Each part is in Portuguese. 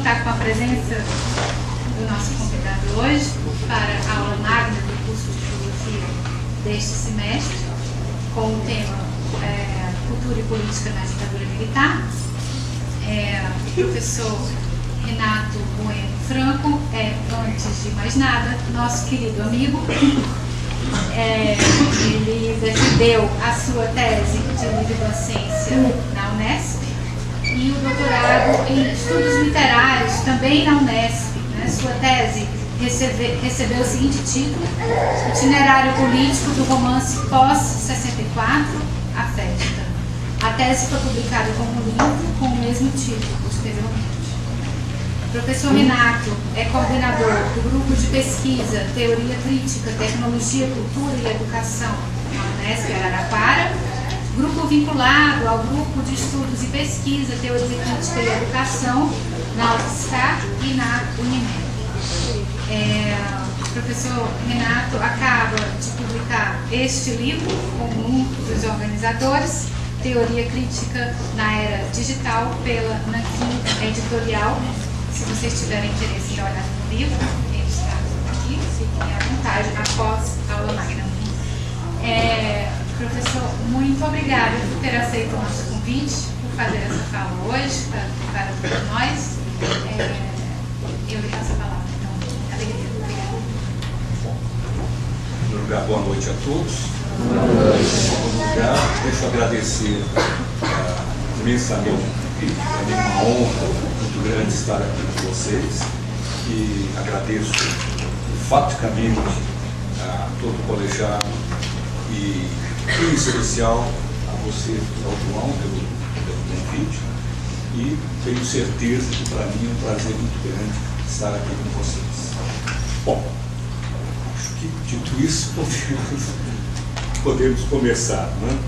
contar com a presença do nosso convidado hoje para a aula magna do curso de Filosofia deste semestre, com o tema Cultura e Política na Ditadura Militar. O professor Renato Bueno Franco antes de mais nada, nosso querido amigo. Ele defendeu a sua tese de livre docência na Unesp e o doutorado em estudos literários também na Unesp. Sua tese recebeu o seguinte título: Itinerário Político do Romance Pós-64, A Festa. A tese foi publicada como livro com o mesmo título, posteriormente. O professor Renato é coordenador do Grupo de Pesquisa, Teoria Crítica, Tecnologia, Cultura e Educação na Unesp Araraquara, grupo vinculado ao Grupo de Estudos e Pesquisa, Teoria Crítica e Educação na UFSCar e na Unimed. O professor Renato acaba de publicar este livro como um dos organizadores, Teoria Crítica na Era Digital, pela Nanquim Editorial. Se vocês tiverem interesse em olhar no livro, ele está aqui, fiquem à vontade após a aula magna. Professor, muito obrigada por ter aceito o nosso convite, por fazer essa fala hoje para todos nós. Eu lhe passo a palavra. Então, alegria. Obrigada. Em primeiro lugar, boa noite a todos. Em segundo lugar, deixo agradecer imensamente. É uma honra muito grande estar aqui com vocês e agradeço enfaticamente a todo o colegiado e, em especial, a você, ao João, pelo convite, e tenho certeza que para mim é um prazer muito grande estar aqui com vocês. Bom, acho que, dito isso, podemos começar, né?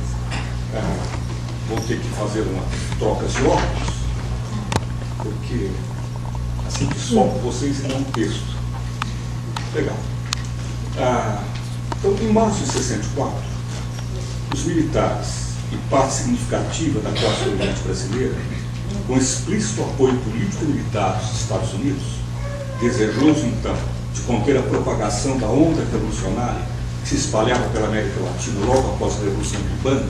Vou ter que fazer uma troca de óculos, porque assim que solto vocês e não texto. Legal. Então, em março de 64, os militares e parte significativa da classe dominante brasileira, com explícito apoio político e militar dos Estados Unidos, desejoso então de conter a propagação da onda revolucionária que se espalhava pela América Latina logo após a Revolução Cubana,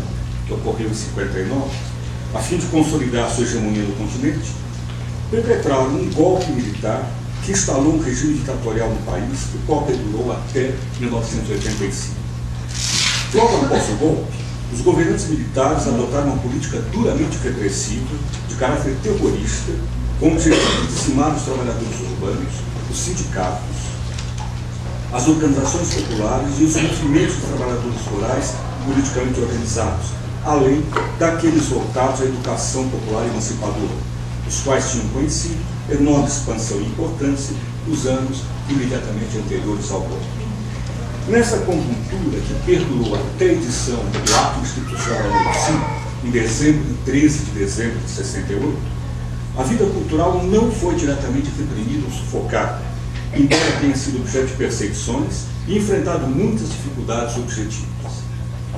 que ocorreu em 59, a fim de consolidar sua hegemonia no continente, perpetraram um golpe militar que instalou um regime ditatorial no país, o qual perdurou até 1985. Logo após o golpe, os governantes militares adotaram uma política duramente repressiva, de caráter terrorista, com o objetivo de dizimar os trabalhadores urbanos, os sindicatos, as organizações populares e os movimentos dos trabalhadores rurais politicamente organizados, além daqueles voltados à educação popular e emancipadora, os quais tinham conhecido enorme expansão e importância nos anos imediatamente anteriores ao golpe. Nessa conjuntura, que perdurou até a edição do Ato Institucional número 5, em 13 de dezembro de 68, a vida cultural não foi diretamente reprimida ou sufocada, embora tenha sido objeto de perseguições e enfrentado muitas dificuldades objetivas.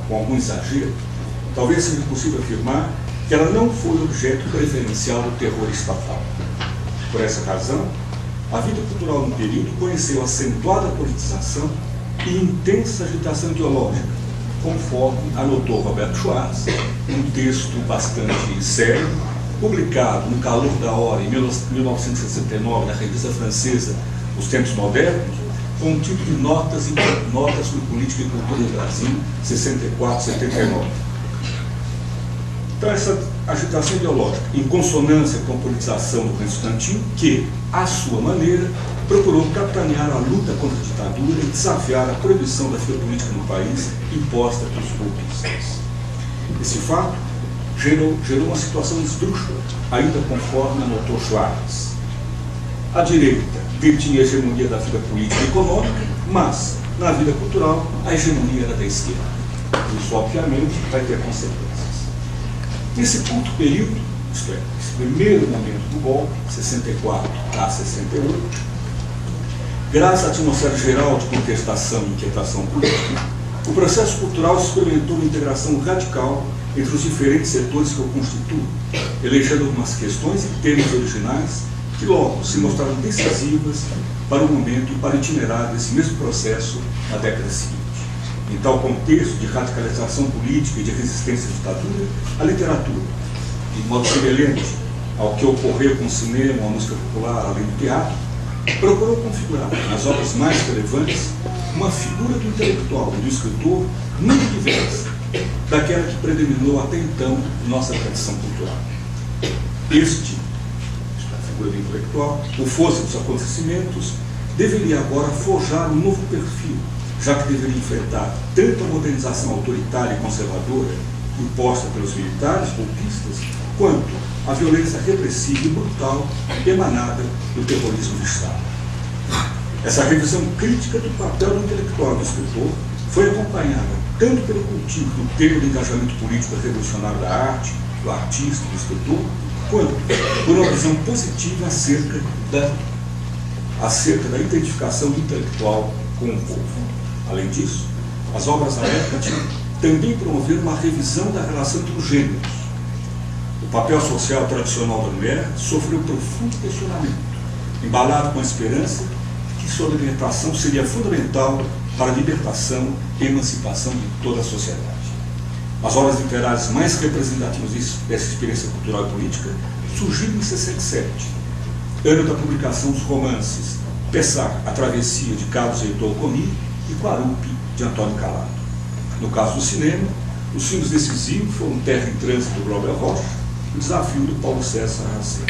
Com algum exagero, talvez seja possível afirmar que ela não foi objeto preferencial do terror estatal. Por essa razão, a vida cultural no período conheceu acentuada politização e intensa agitação ideológica, conforme anotou Roberto Schwartz, um texto bastante sério, publicado no calor da hora, em 1969, na revista francesa Os Tempos Modernos, com o título de Notas sobre Política e Cultura no Brasil, 64-79. Então, essa agitação ideológica, em consonância com a politização do Constantino, que, à sua maneira, procurou capitanear a luta contra a ditadura e desafiar a proibição da vida política no país imposta pelos golpistas. Esse fato gerou uma situação esdrúxula, ainda conforme anotou Schwartz. A direita detinha a hegemonia da vida política e econômica, mas, na vida cultural, a hegemonia era da esquerda. Isso, obviamente, vai ter consequências. Nesse curto período, isto é, esse primeiro momento do golpe, 64 a 68, graças à atmosfera geral de contestação e inquietação política, o processo cultural experimentou uma integração radical entre os diferentes setores que o constituem, elegendo algumas questões e temas originais que logo se mostraram decisivas para o momento e para o itinerário desse mesmo processo na década seguinte. Em tal contexto de radicalização política e de resistência à ditadura, a literatura, de modo semelhante ao que ocorreu com o cinema, a música popular, além do teatro, procurou configurar, nas obras mais relevantes, uma figura do intelectual e do escritor muito diversa daquela que predominou até então em nossa tradição cultural. A figura do intelectual, o fosse dos acontecimentos, deveria agora forjar um novo perfil, já que deveria enfrentar tanto a modernização autoritária e conservadora imposta pelos militares golpistas, quanto a violência repressiva e brutal emanada do terrorismo do Estado. Essa revisão crítica do papel do intelectual e do escritor foi acompanhada tanto pelo cultivo do tema do engajamento político revolucionário da arte, do artista e do escritor, quanto por uma visão positiva acerca da identificação do intelectual com o povo. Além disso, as obras da época também promoveram uma revisão da relação entre os gêneros. O papel social tradicional da mulher sofreu profundo questionamento, embalado com a esperança de que sua libertação seria fundamental para a libertação e emancipação de toda a sociedade. As obras literárias mais representativas dessa experiência cultural e política surgiram em 67, ano da publicação dos romances Pessac, A Travessia, de Carlos Heitor Coni, e Quarupi, de Antônio Calado. No caso do cinema, os filmes decisivos foram Terra em Trânsito, do Glauber Rocha, e O Desafio, do Paulo César Racine.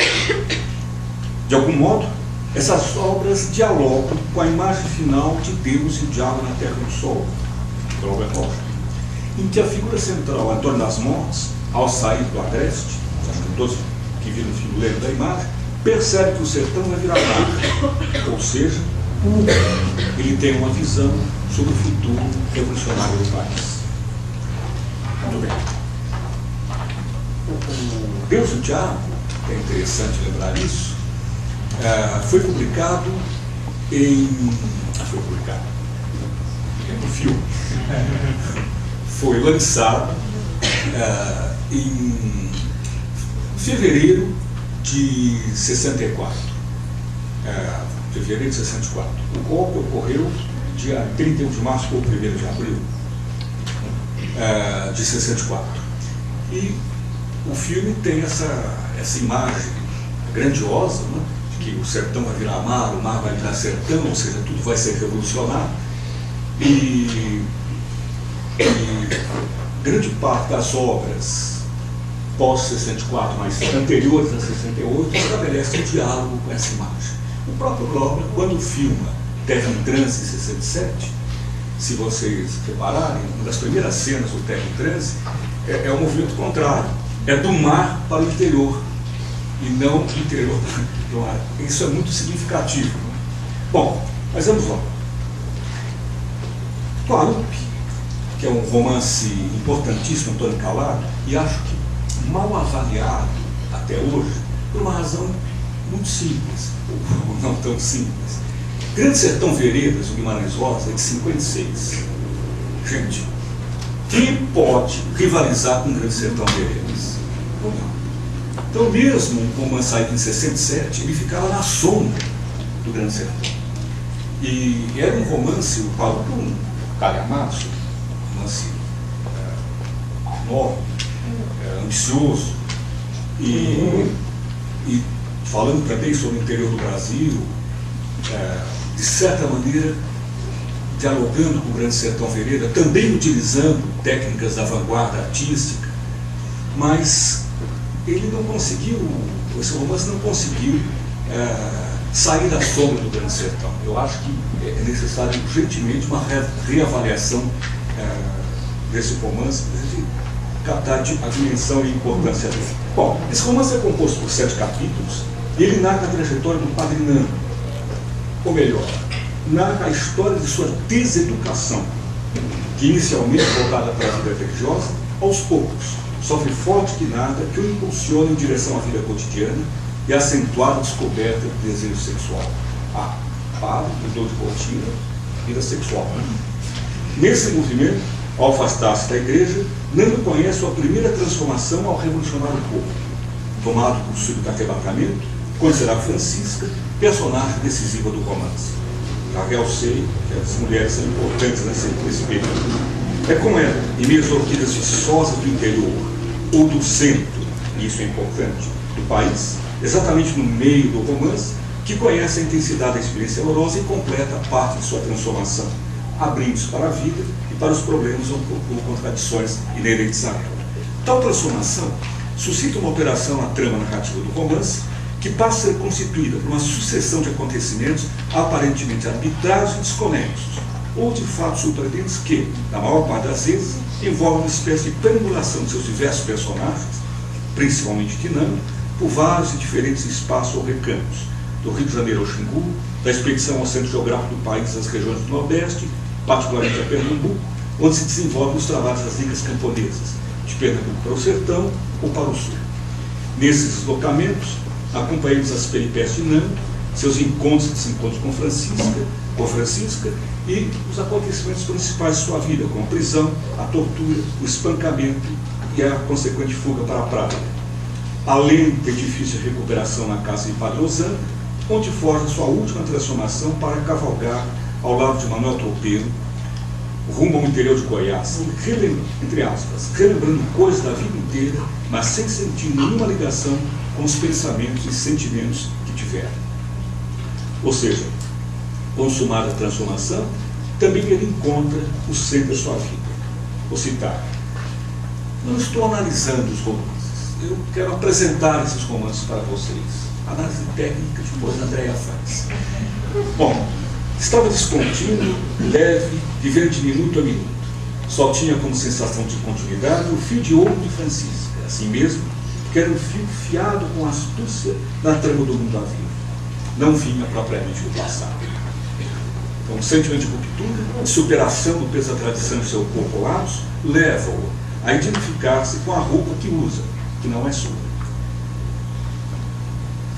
De algum modo, essas obras dialogam com a imagem final de Deus e o Diabo na Terra do Sol, do Glauber Rocha, em que a figura central, Antônio das Mortes, ao sair do agreste, acho que todos que viram o filme lembram da imagem, percebe que o sertão vai virar mar, ou seja, ele tem uma visão sobre o futuro revolucionário do país. Muito bem. O Deus e o Diabo, é interessante lembrar isso, foi publicado no filme. Foi lançado em fevereiro de 64. Fevereiro de 64. O golpe ocorreu dia 31 de março ou 1º de abril de 64. E o filme tem essa imagem grandiosa, né, de que o sertão vai virar mar, o mar vai virar sertão, ou seja, tudo vai ser revolucionário. E grande parte das obras pós-64, mas anteriores a 68, estabelece um diálogo com essa imagem. O próprio Glauber, quando filma Terra em Trânsito em 67, se vocês repararem, uma das primeiras cenas do Terra em Trânsito é o movimento contrário, é do mar para o interior, e não do interior do mar. Isso é muito significativo. Bom, mas vamos lá. Quarupi, que é um romance importantíssimo, Antônio Calado, e acho que mal avaliado até hoje, por uma razão muito simples, ou não tão simples. Grande Sertão Veredas, do Guimarães Rosa, é de 56. Gente, quem pode rivalizar com Grande Sertão Veredas? Não. Então, mesmo um romance saído em 67, ele ficava na sombra do Grande Sertão. E era um romance, o Paulo, um calhamaço, um romance nobre, ambicioso, e falando também sobre o interior do Brasil, de certa maneira, dialogando com o Grande Sertão Veredas, também utilizando técnicas da vanguarda artística, mas ele não conseguiu, esse romance não conseguiu sair da sombra do Grande Sertão. Eu acho que é necessário urgentemente uma reavaliação desse romance para a gente captar a dimensão e importância dele. Bom, esse romance é composto por 7 capítulos e ele narra a trajetória do Padre Nando, ou melhor, narra a história de sua deseducação, que inicialmente voltada para a vida religiosa, aos poucos sofre forte que nada que o impulsiona em direção à vida cotidiana e a acentuada descoberta do desejo sexual. Padre, mudou de rotina, vida sexual. Nesse movimento, ao afastar-se da igreja, Nando conhece a primeira transformação ao revolucionar o povo. Tomado por súbito arrebatamento, quando será Francisca, personagem decisiva do romance. Já realcei que as mulheres são importantes nesse período. É com ela, em meio às orquídeas viçosas do interior, ou do centro, e isso é importante, do país, exatamente no meio do romance, que conhece a intensidade da experiência amorosa e completa parte de sua transformação, abrindo-se para a vida e para os problemas ou contradições inerentes a ela. Tal transformação suscita uma operação na trama narrativa do romance, que passa a ser constituída por uma sucessão de acontecimentos aparentemente arbitrários e desconexos, ou de fatos surpreendentes que, na maior parte das vezes, envolvem uma espécie de perambulação de seus diversos personagens, principalmente dinâmicos, por vários e diferentes espaços ou recantos, do Rio de Janeiro ao Xingu, da expedição ao centro geográfico do país às regiões do Nordeste, particularmente a Pernambuco, onde se desenvolvem os trabalhos das ligas camponesas, de Pernambuco para o sertão ou para o sul. Nesses deslocamentos, acompanhamos as peripécias de Nando, seus encontros e desencontros com Francisca e os acontecimentos principais de sua vida, como a prisão, a tortura, o espancamento e a consequente fuga para a praia. Além da difícil recuperação na casa de Padre Ozan, onde forja sua última transformação para cavalgar ao lado de Manuel Tropeiro, rumo ao interior de Goiás, entre aspas, relembrando coisas da vida inteira, mas sem sentir nenhuma ligação com os pensamentos e sentimentos que tiveram. Ou seja, consumada a transformação, também ele encontra o centro da sua vida. Vou citar. Não estou analisando os romances, eu quero apresentar esses romances para vocês. Análise técnica, depois a Andréia faz. Bom, estava descontínuo, leve, vivendo de minuto a minuto. Só tinha como sensação de continuidade o fio de ouro de Francisca, assim mesmo, que era um fio fiado com astúcia na trama do mundo à vida. Não vinha propriamente do passado. Então, o sentimento de ruptura, de superação do peso da tradição de seu corpo laço, leva-o a identificar-se com a roupa que usa, que não é sua.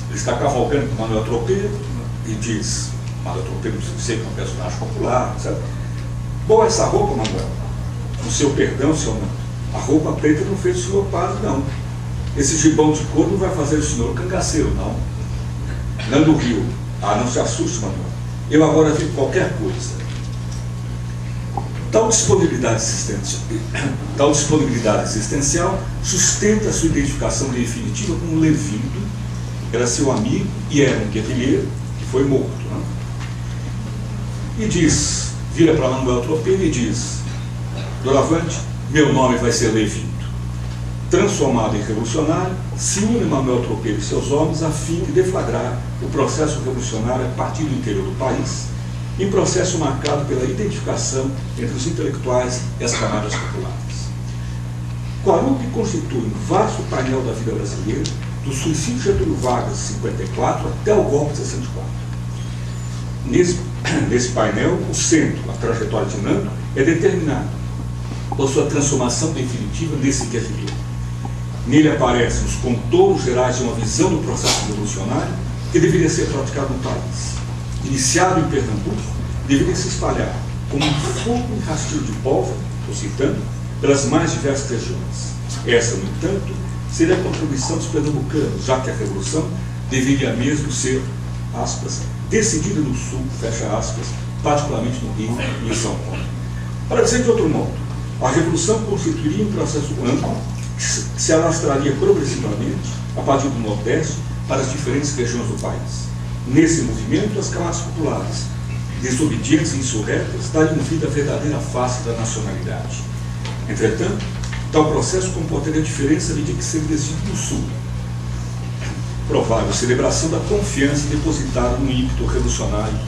Ele está cavalgando com Manuel Tropeiro e diz, Manuel Tropeiro sei que é um personagem popular, sabe? Boa essa roupa, Manuel. O seu perdão, seu não. A roupa preta não fez o senhor padre, não. Esse gibão de couro não vai fazer o senhor cangaceiro, não. Nando Rio. Ah, não se assuste, Manuel. Eu agora vi qualquer coisa. Tal disponibilidade existencial sustenta a sua identificação definitiva com o Levindo, que era seu amigo e era um guerrilheiro que foi morto. Né? E diz, vira para Manuel Tropeiro e diz, doravante, meu nome vai ser Levindo. Transformado em revolucionário, se une Manuel Tropeiro e seus homens a fim de deflagrar o processo revolucionário a partir do interior do país, em processo marcado pela identificação entre os intelectuais e as camadas populares. Guarupi constitui um vasto painel da vida brasileira, do suicídio de Getúlio Vargas de 54 até o golpe de 64. Nesse painel, o centro, a trajetória de Nando, é determinado por sua transformação definitiva nesse guerrilheiro. Nele aparecem os contornos gerais de uma visão do processo revolucionário que deveria ser praticado no país. Iniciado em Pernambuco, deveria se espalhar como um fogo e rastilho de pólvora, estou citando, pelas mais diversas regiões. Essa, no entanto, seria a contribuição dos pernambucanos, já que a revolução deveria mesmo ser, aspas, decidida no Sul, fecha aspas, particularmente no Rio e em São Paulo. Para dizer de outro modo, a revolução constituiria um processo amplo que se alastraria progressivamente a partir do Nordeste para as diferentes regiões do país. Nesse movimento, as camadas populares, desobedientes e insurretas, dariam vida à verdadeira face da nacionalidade. Entretanto, tal processo comportaria a diferença de que ser decidido no Sul. Provável celebração da confiança depositada no ímpeto revolucionário,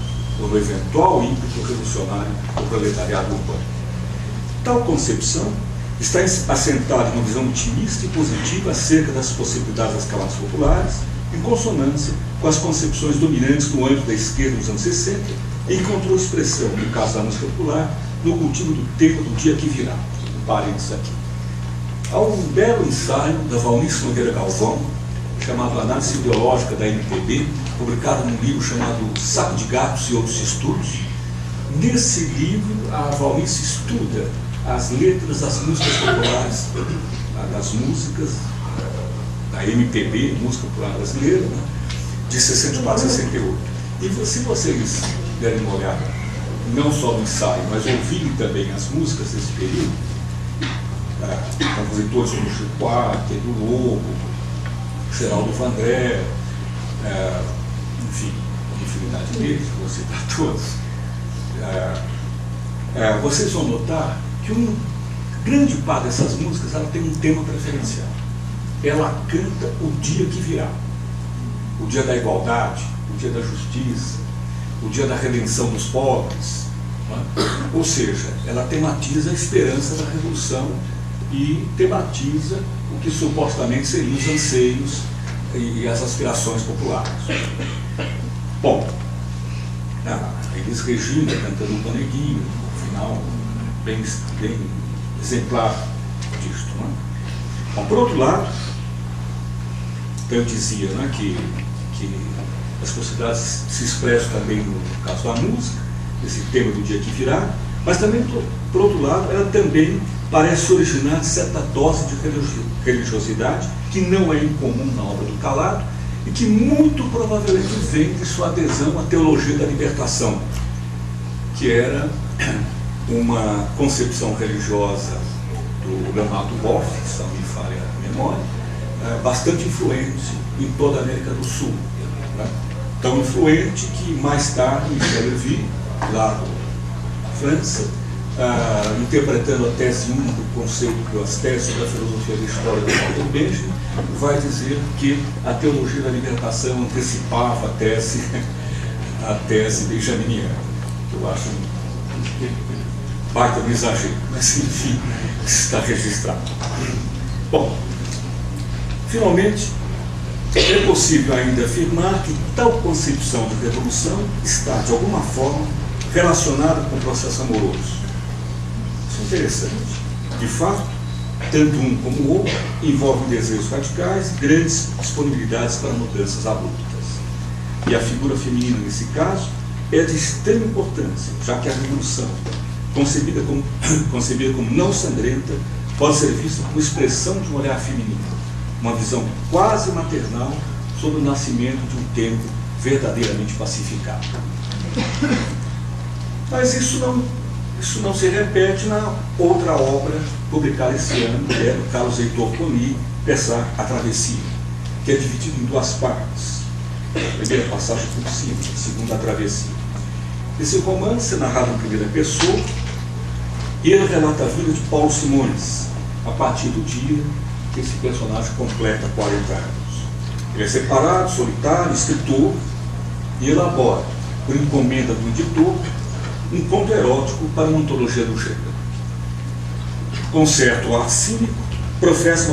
ou no eventual ímpeto revolucionário do proletariado urbano. Tal concepção está assentada em uma visão otimista e positiva acerca das possibilidades das camadas populares, em consonância com as concepções dominantes no âmbito da esquerda nos anos 60, e encontrou expressão, no caso da música popular, no cultivo do tema do dia que virá. Parênteses aqui. Há um belo ensaio da Valnice Nogueira Galvão, chamado Análise Ideológica da MPB, publicado num livro chamado Saco de Gatos e Outros Estudos. Nesse livro, a Valnice estuda as letras das músicas populares, das músicas da MPB, música popular brasileira, né, de 64 a 68. E se vocês derem uma olhada, não só no ensaio, mas ouvirem também as músicas desse período, compositores como Chico Buarque, Edu Lobo, Geraldo Vandré, enfim, infinidade deles, vou citar todos, vocês vão notar que grande parte dessas músicas ela tem um tema preferencial. Ela canta o dia que virá, o dia da igualdade, o dia da justiça, o dia da redenção dos pobres, não é? Ou seja, ela tematiza a esperança da revolução e tematiza o que supostamente seriam os anseios e as aspirações populares. Bom, a Elis Regina cantando um Paneguinho, no final, bem exemplar disto. Não é? Bom, por outro lado, eu dizia, né, que as possibilidades se expressam também no caso da música, esse tema do dia que virá, mas também, por outro lado, ela também parece originar de certa dose de religiosidade, que não é incomum na obra do Calado, e que muito provavelmente vem de sua adesão à teologia da libertação, que era uma concepção religiosa do Leonardo Boff, se não me falha a memória, bastante influente em toda a América do Sul. Né? Tão influente que mais tarde Michel Levy, lá na França, interpretando a tese 1 do conceito das teses da filosofia da história do Walter Benjamin, vai dizer que a teologia da libertação antecipava a tese benjaminiana, que eu acho baita um exagero, mas enfim, está registrado. Bom, finalmente, é possível ainda afirmar que tal concepção de revolução está, de alguma forma, relacionada com o processo amoroso. Isso é interessante. De fato, tanto um como o outro envolvem desejos radicais e grandes disponibilidades para mudanças abruptas. E a figura feminina, nesse caso, é de extrema importância, já que a revolução, concebida como não sangrenta, pode ser vista como expressão de um olhar feminino, uma visão quase maternal sobre o nascimento de um tempo verdadeiramente pacificado. Mas isso não se repete na outra obra publicada esse ano, que é do Carlos Heitor Coni, A Travessia, que é dividido em duas partes. A primeira passagem por cima, a segunda, A Travessia. Esse romance é narrado em primeira pessoa e ele relata a vida de Paulo Simões, a partir do dia que esse personagem completa 40 anos. Ele é separado, solitário, escritor, e elabora, por encomenda do editor, um conto erótico para uma antologia do gênero. Com certo ar cínico, professa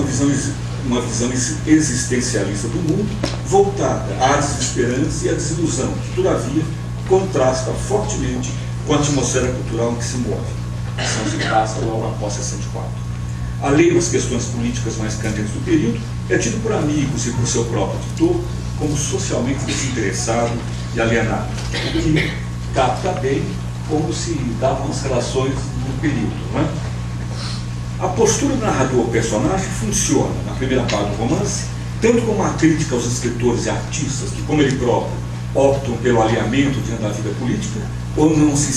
uma visão existencialista do mundo, voltada à desesperança e à desilusão, que, todavia, contrasta fortemente com a atmosfera cultural em que se move. São citadas logo após 64. Além das questões políticas mais candentes do período, é tido por amigos e por seu próprio editor como socialmente desinteressado e alienado, o que capta bem como se davam as relações no período. Não é? A postura do narrador-personagem funciona, na primeira parte do romance, tanto como uma crítica aos escritores e artistas que, como ele próprio, optam pelo alinhamento diante da vida política, ou não se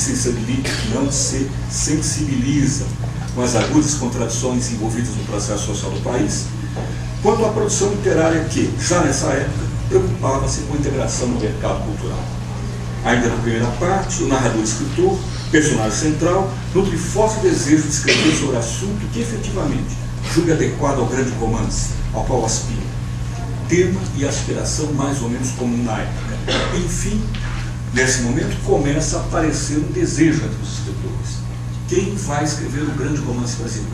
sensibilizam com as agudas contradições envolvidas no processo social do país, quanto à produção literária que, já nessa época, preocupava-se com a integração no mercado cultural. Ainda na primeira parte, o narrador-escritor, personagem central, nutre forte desejo de escrever sobre assunto que, efetivamente, julga adequado ao grande romance ao qual aspira. Tema e aspiração mais ou menos comum na época. Enfim, nesse momento, começa a aparecer um desejo entre os escritores. Quem vai escrever o grande romance brasileiro?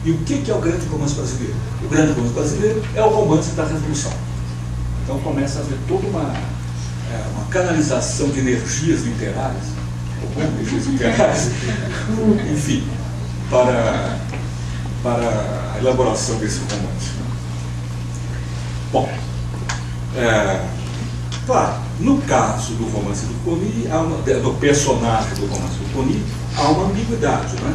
E o que é o grande romance brasileiro? O grande romance brasileiro é o romance da Revolução. Então começa a haver toda uma canalização de energias literárias, enfim, para a elaboração desse romance. Bom, claro, no caso do romance do Coni, do personagem do romance do Coni, há uma ambiguidade, não é?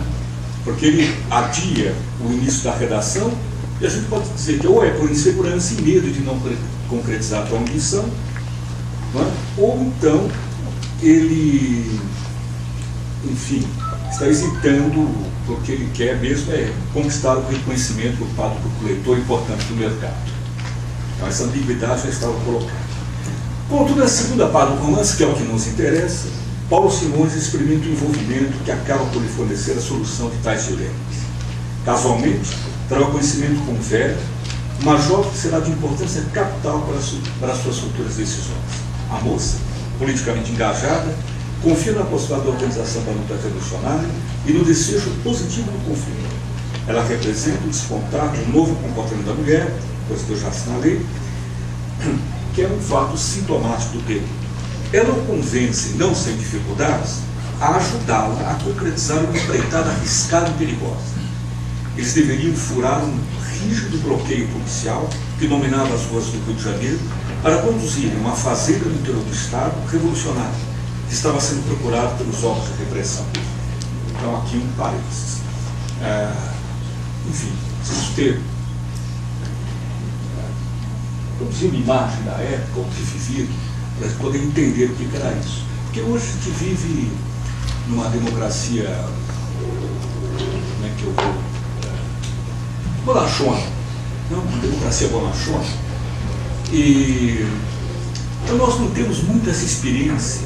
Porque ele adia o início da redação, e a gente pode dizer que ou é por insegurança e medo de não concretizar a sua ambição, não é? Ou então ele, enfim, está hesitando porque ele quer mesmo conquistar o reconhecimento por parte do leitor importante do mercado. Então essa ambiguidade já estava colocada. Contudo, a segunda parte do romance, que é o que nos interessa, Paulo Simões experimenta um envolvimento que acaba por lhe fornecer a solução de tais dilemas. Casualmente, terá o conhecimento com Vera, uma jovem que será de importância capital para suas futuras decisões. A moça, politicamente engajada, confia na possibilidade da organização da luta revolucionária e no desejo positivo do conflito. Ela representa o despontar de um novo comportamento da mulher, coisa que eu já assinalei, que é um fato sintomático do período. Ela o convence, não sem dificuldades, a ajudá-la a concretizar uma empreitada arriscada e perigosa. Eles deveriam furar um rígido bloqueio policial que dominava as ruas do Rio de Janeiro para conduzirem uma fazenda no interior do Estado revolucionária, que estava sendo procurada pelos órgãos de repressão. Então, aqui um parênteses. Enfim, preciso ter uma imagem da época, o que vivia, para poder entender o que era isso. Porque hoje a gente vive numa democracia, como é que eu vou, bonachona, não? Uma democracia bonachona. E então nós não temos muito essa experiência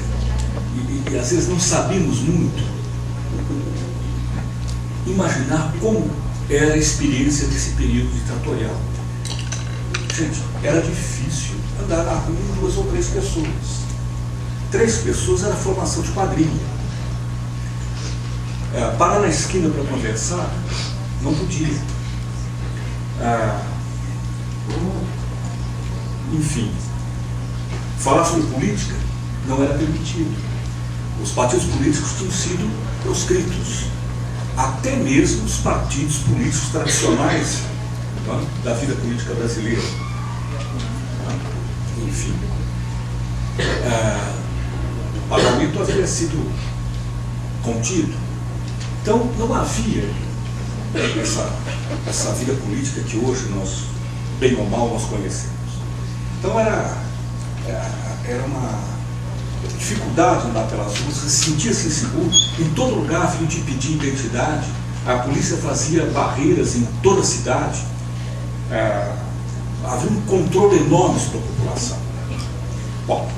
e às vezes não sabemos muito imaginar como era a experiência desse período ditatorial. Gente, era difícil andar na rua com 2 ou 3 pessoas. 3 pessoas era formação de quadrilha. Parar na esquina para conversar, não podia. Enfim, falar sobre política não era permitido. Os partidos políticos tinham sido proscritos. Até mesmo os partidos políticos tradicionais, tá, da vida política brasileira. Enfim, o parlamento havia sido contido. Então não havia essa vida política que hoje nós, bem ou mal, nós conhecemos. Então era uma dificuldade andar pelas ruas, sentia-se inseguro, em todo lugar havia de pedir identidade, a polícia fazia barreiras em toda a cidade, havia um controle enorme sobre a população. Bom,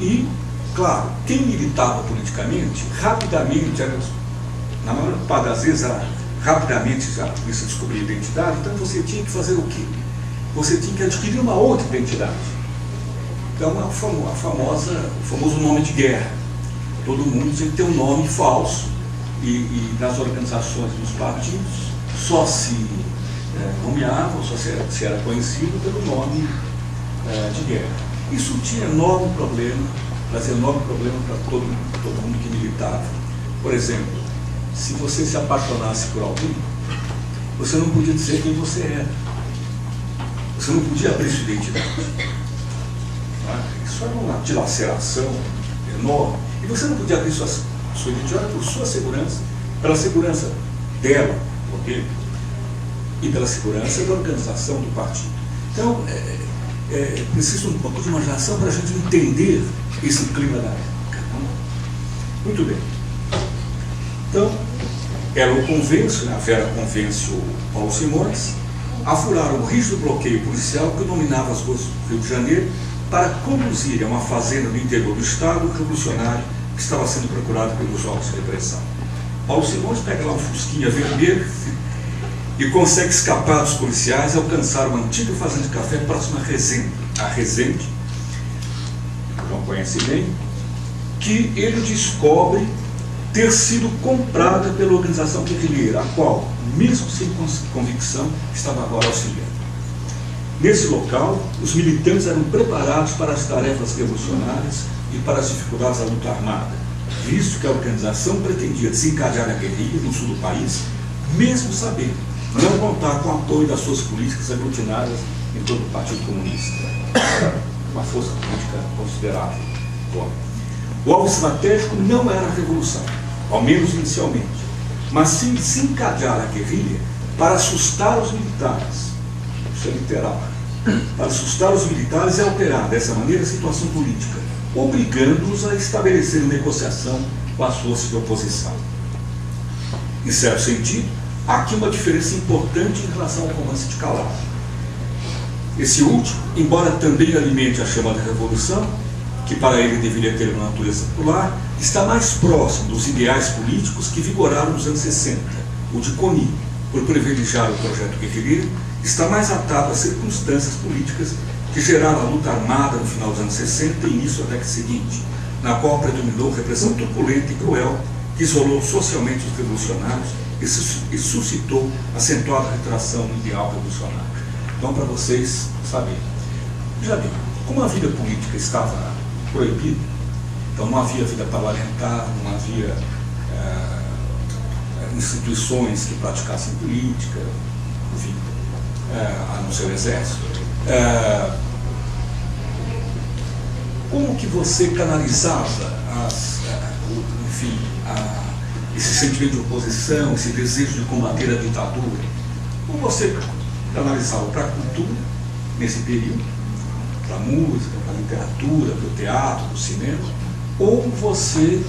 e, claro, quem militava politicamente, rapidamente, na maior parte das vezes, rapidamente a polícia descobria a identidade, então você tinha que fazer o quê? Você tinha que adquirir uma outra identidade. Então, o famoso nome de guerra. Todo mundo tinha que ter um nome falso e nas organizações dos partidos só se nomeava, só se era conhecido pelo nome de guerra. Isso tinha enorme problema, trazia enorme problema para todo mundo que militava. Por exemplo, se você se apaixonasse por alguém, você não podia dizer quem você era. Você não podia abrir sua identidade. Isso era uma dilaceração enorme. E você não podia abrir sua identidade por sua segurança, pela segurança dela, ou dele, e pela segurança da organização do partido. Então, precisa um pouco de imaginação para a gente entender esse clima da época. Muito bem. Então, ela o convence, a Vera convence o Paulo Simões a furar um rígido bloqueio policial que dominava as ruas do Rio de Janeiro para conduzir a uma fazenda do interior do Estado revolucionário que estava sendo procurado pelos órgãos de repressão. Paulo Simões pega lá um fusquinha vermelho e consegue escapar dos policiais e alcançar uma antiga fazenda de café próxima a Resende, que não conhece bem, que ele descobre ter sido comprada pela organização guerrilheira, a qual, mesmo sem convicção, estava agora auxiliando. Nesse local, os militantes eram preparados para as tarefas revolucionárias e para as dificuldades da luta armada, visto que a organização pretendia desencadear a guerrilha no sul do país, mesmo sabendo não contar com o apoio das suas políticas aglutinadas em todo o Partido Comunista. Uma força política considerável. Bom, o alvo estratégico não era a revolução, ao menos inicialmente, mas sim desencadear a guerrilha para assustar os militares. Isso é literal. para assustar os militares e alterar, dessa maneira, a situação política, obrigando-os a estabelecer negociação com as forças de oposição. Em certo sentido, há aqui uma diferença importante em relação ao romance de Calado. Esse último, embora também alimente a chama da revolução, que para ele deveria ter uma natureza popular, está mais próximo dos ideais políticos que vigoraram nos anos 60. O de Coni, por privilegiar o projeto guerrilheiro, está mais atado às circunstâncias políticas que geraram a luta armada no final dos anos 60 e início da década seguinte, na qual predominou repressão turbulenta e cruel que isolou socialmente os revolucionários e suscitou acentuada retração no ideal revolucionário. Então, para vocês saberem, já viram, como a vida política estava proibida, então não havia vida parlamentar, não havia instituições que praticassem política, enfim, a não ser o exército. Como que você canalizava esse sentimento de oposição, esse desejo de combater a ditadura? Como você canalizava para a cultura, nesse período, para a música, para a literatura, para o teatro, para o cinema, ou você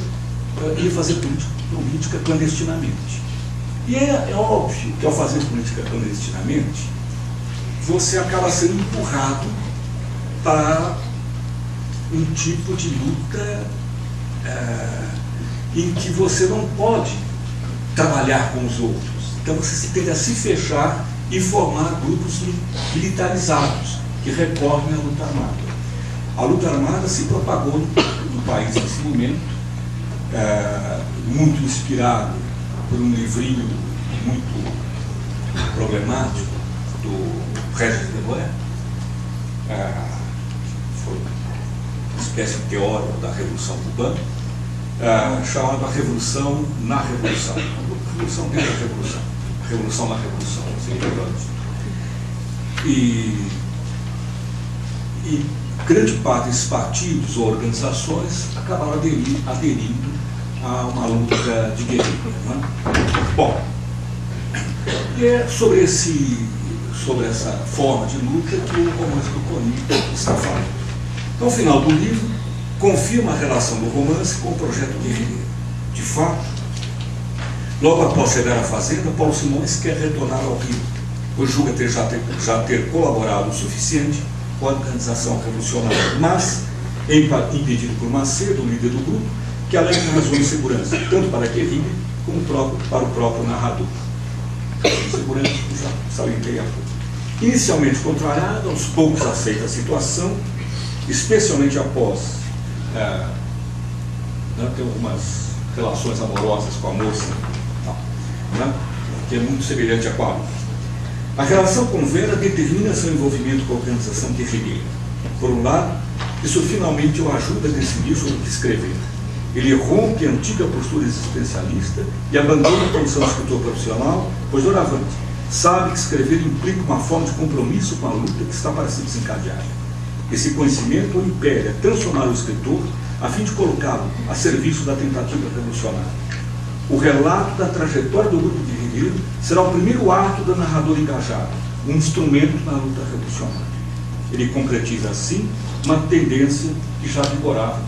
ia fazer política clandestinamente? E é óbvio que ao fazer política clandestinamente, você acaba sendo empurrado para um tipo de luta em que você não pode trabalhar com os outros. Então você tende a se fechar e formar grupos militarizados que recorrem à luta armada. A luta armada se propagou no país nesse momento, muito inspirado por um livrinho muito problemático do Regis Debord, que foi uma espécie de teórico da Revolução Cubana, chamado A Revolução na Revolução. A Revolução dentro da Revolução. A Revolução na Revolução, seria melhor. E grande parte desses partidos ou organizações acabaram aderindo a uma luta de guerrilha. Né? Bom, e é sobre essa forma de luta que o romance do Coni está falando. Então, ao final do livro, confirma a relação do romance com o projeto guerrilheiro. De fato, logo após chegar à fazenda, Paulo Simões quer retornar ao Rio, pois julga já ter colaborado o suficiente com a organização revolucionária, mas impedido por Macedo, o líder do grupo, que alega razões de segurança, tanto para a guerrilha como para o próprio narrador. Segurança, já salientei há pouco. Inicialmente contrariado, aos poucos aceita a situação, especialmente após ter algumas relações amorosas com a moça, que é muito semelhante a Paulo. A relação com Vera determina seu envolvimento com a organização guerrilheira. Por um lado, isso finalmente o ajuda a decidir sobre o que escrever. Ele rompe a antiga postura existencialista e abandona a condição de escritor profissional, pois, doravante, sabe que escrever implica uma forma de compromisso com a luta que está para se desencadear. Esse conhecimento o impele a transformar o escritor a fim de colocá-lo a serviço da tentativa revolucionária. O relato da trajetória do grupo guerrilheiro será o primeiro ato do narrador engajado, um instrumento na luta revolucionária. Ele concretiza, assim, uma tendência que já vigorava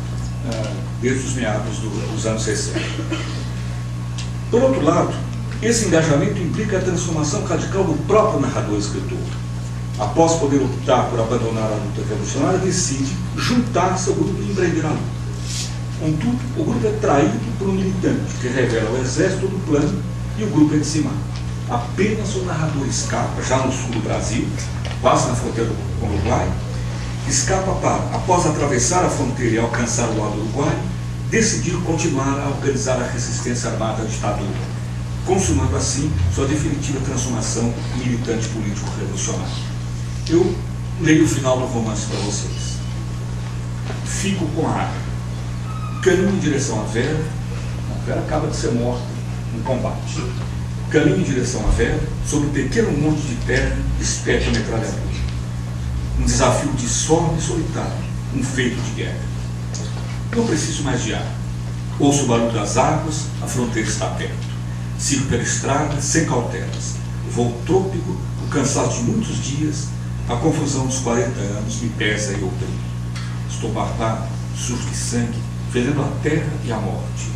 desde os meados dos anos 60. Por outro lado, esse engajamento implica a transformação radical do próprio narrador-escritor. Após poder optar por abandonar a luta revolucionária, decide juntar-se ao grupo e empreender a luta. Contudo, o grupo é traído por um militante que revela ao exército do plano e o grupo é dizimado. Apenas o narrador escapa, já no sul do Brasil, quase na fronteira com o Uruguai, escapa para, após atravessar a fronteira e alcançar o lado uruguaio, decidir continuar a organizar a resistência armada à ditadura, consumando assim sua definitiva transformação em militante político revolucionário. Eu leio o final do romance para vocês. Fico com a arma. Caminho em direção à Vera. A Vera acaba de ser morta no combate. Caminho em direção à Vera, sobre um pequeno monte de terra, espeta a metralhadora. Um desafio disforme e solitário, um feito de guerra. Não preciso mais de ar. Ouço o barulho das águas, a fronteira está perto. Sigo pela estrada, sem cautelas. Voo trôpego, o cansaço de muitos dias, A confusão dos 40 anos me pesa e oprime. Estou barbado, sujo de sangue, fedendo a terra e a morte.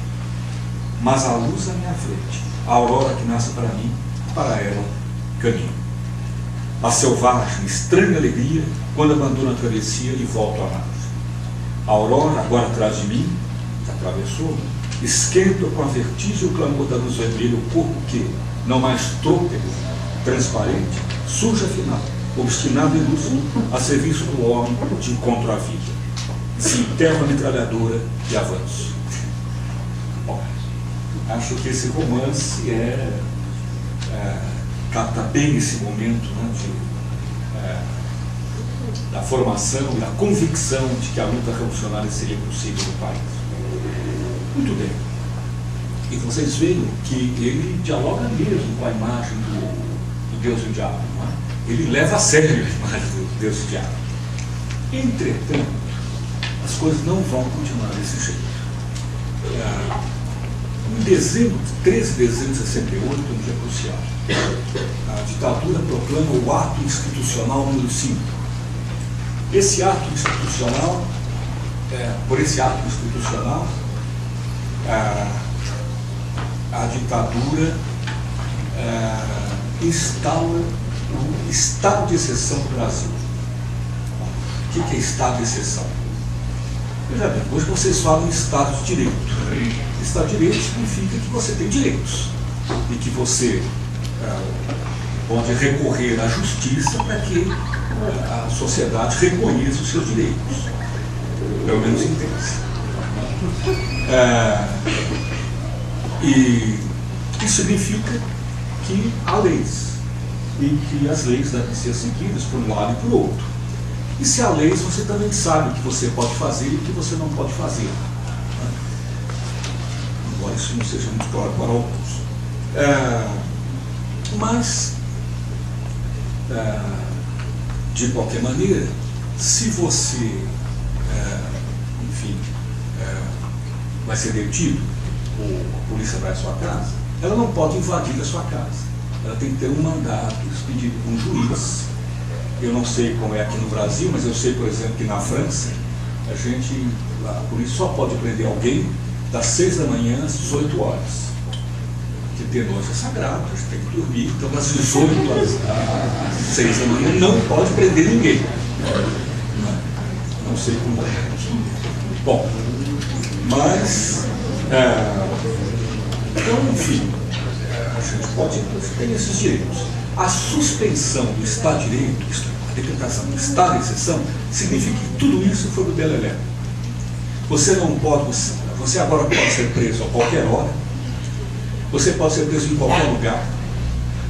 Mas a luz à minha frente, a aurora que nasce para mim, para ela caminho. A selvagem, estranha alegria, quando abandono a travessia e volto à margem. A aurora, agora atrás de mim, que atravessou, esquenta com a vertigem e o clamor da luz vermelha o corpo que, não mais trôpego, transparente, surge afinal, obstinado e lúcido, a serviço do homem de encontro à vida. Desenterro a metralhadora e avanço. Bom, acho que esse romance capta bem esse momento, né, da formação e da convicção de que a luta revolucionária seria possível no país. Muito bem. E vocês veem que ele dialoga mesmo com a imagem do Deus e o Diabo. Não é? Ele leva a sério a imagem do Deus e o Diabo. Entretanto, as coisas não vão continuar desse jeito. Em dezembro, 13 de dezembro de 68, um dia crucial, a ditadura proclama o ato institucional número 5. Esse ato institucional, por esse ato institucional, a ditadura instala o estado de exceção no Brasil. O que é estado de exceção? Veja bem, hoje vocês falam em estado de direito. Estado de direito significa que você tem direitos e que você pode recorrer à justiça para que a sociedade reconheça os seus direitos, pelo menos em tese. E isso significa que há leis e que as leis devem ser seguidas por um lado e por outro. E se há leis, você também sabe o que você pode fazer e o que você não pode fazer. Embora isso não seja muito claro para alguns. Mas, de qualquer maneira, se você, vai ser detido, ou a polícia vai à sua casa, ela não pode invadir a sua casa. Ela tem que ter um mandato expedido por um juiz. Eu não sei como é aqui no Brasil, mas eu sei, por exemplo, que na França, a polícia só pode prender alguém das 6 da manhã às 18 horas. Porque de noite é sagrado, a gente tem que dormir. Então, das 18 às 6 da manhã, não pode prender ninguém. Não sei como é. Bom, mas, então, enfim, a gente pode ter esses direitos. A suspensão do Estado de Direito, a decretação do Estado de Exceção, significa que tudo isso foi do beleléu. Você não pode, você agora pode ser preso a qualquer hora, você pode ser preso em qualquer lugar,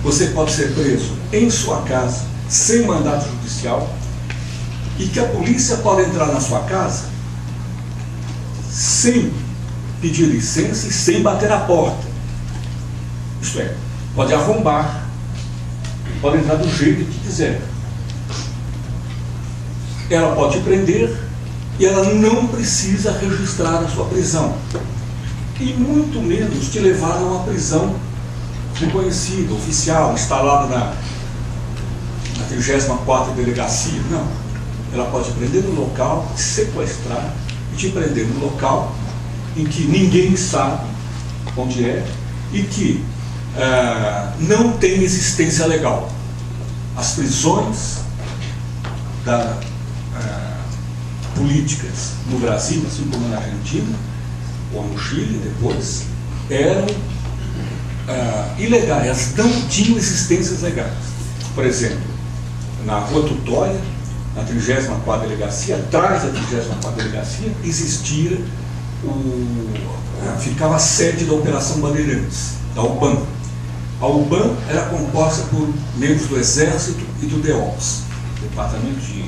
você pode ser preso em sua casa, sem mandato judicial, e que a polícia pode entrar na sua casa sem pedir licença e sem bater a porta. Isto é, pode arrombar, pode entrar do jeito que quiser. Ela pode te prender e ela não precisa registrar a sua prisão. E muito menos te levar a uma prisão reconhecida, oficial, instalada na 34ª delegacia. Não. Ela pode te prender no local, te sequestrar e te prender no local em que ninguém sabe onde é e que não tem existência legal. As prisões políticas no Brasil, assim como na Argentina, ou no Chile depois, eram ilegais, elas não tinham existências legais. Por exemplo, na Rua Tutóia, na 34ª delegacia, atrás da 34ª delegacia, existia ficava a sede da Operação Bandeirantes, da UBAN. A UBAN era composta por membros do Exército e do DEOPS, Departamento de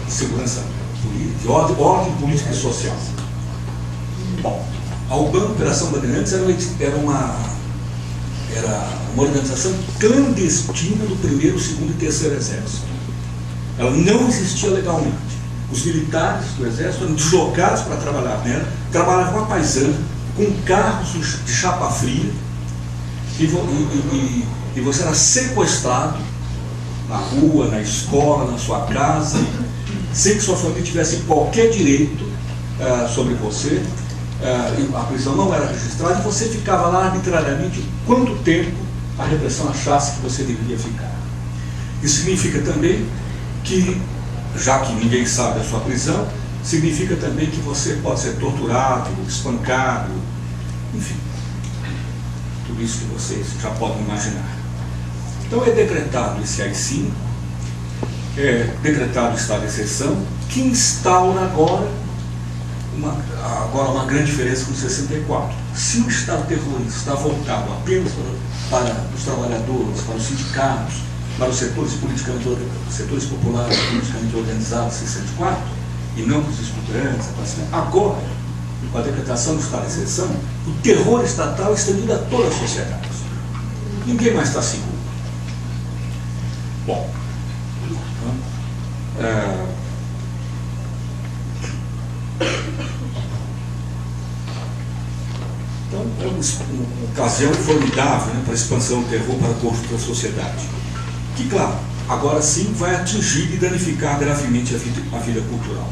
Segurança Política, Ordem Política e Social. Bom, a UBAN, Operação Bandeirantes, era uma organização clandestina do 1º, 2º e 3º Exército. Ela não existia legalmente. Os militares do Exército eram deslocados para trabalhar nela, trabalhavam a paisana, com carros de chapa fria, e você era sequestrado na rua, na escola, na sua casa, sem que sua família tivesse qualquer direito sobre você. A prisão não era registrada e você ficava lá arbitrariamente quanto tempo a repressão achasse que você deveria ficar. Isso significa também que, já que ninguém sabe da sua prisão, significa também que você pode ser torturado, espancado, enfim, tudo isso que vocês já podem imaginar. Então é decretado esse AI-5, é decretado o estado de exceção, que instaura agora uma grande diferença com 64. Se o Estado terrorista está voltado apenas para os trabalhadores, para os sindicatos, para os setores populares politicamente organizados em 64, e não para os estudantes, agora, com a decretação do estado de exceção, o terror estatal é estendido a toda a sociedade. Ninguém mais está seguro. Bom, então, é uma ocasião formidável, né, para a expansão do terror para o conjunto da sociedade, que, claro, agora sim vai atingir e danificar gravemente a vida cultural.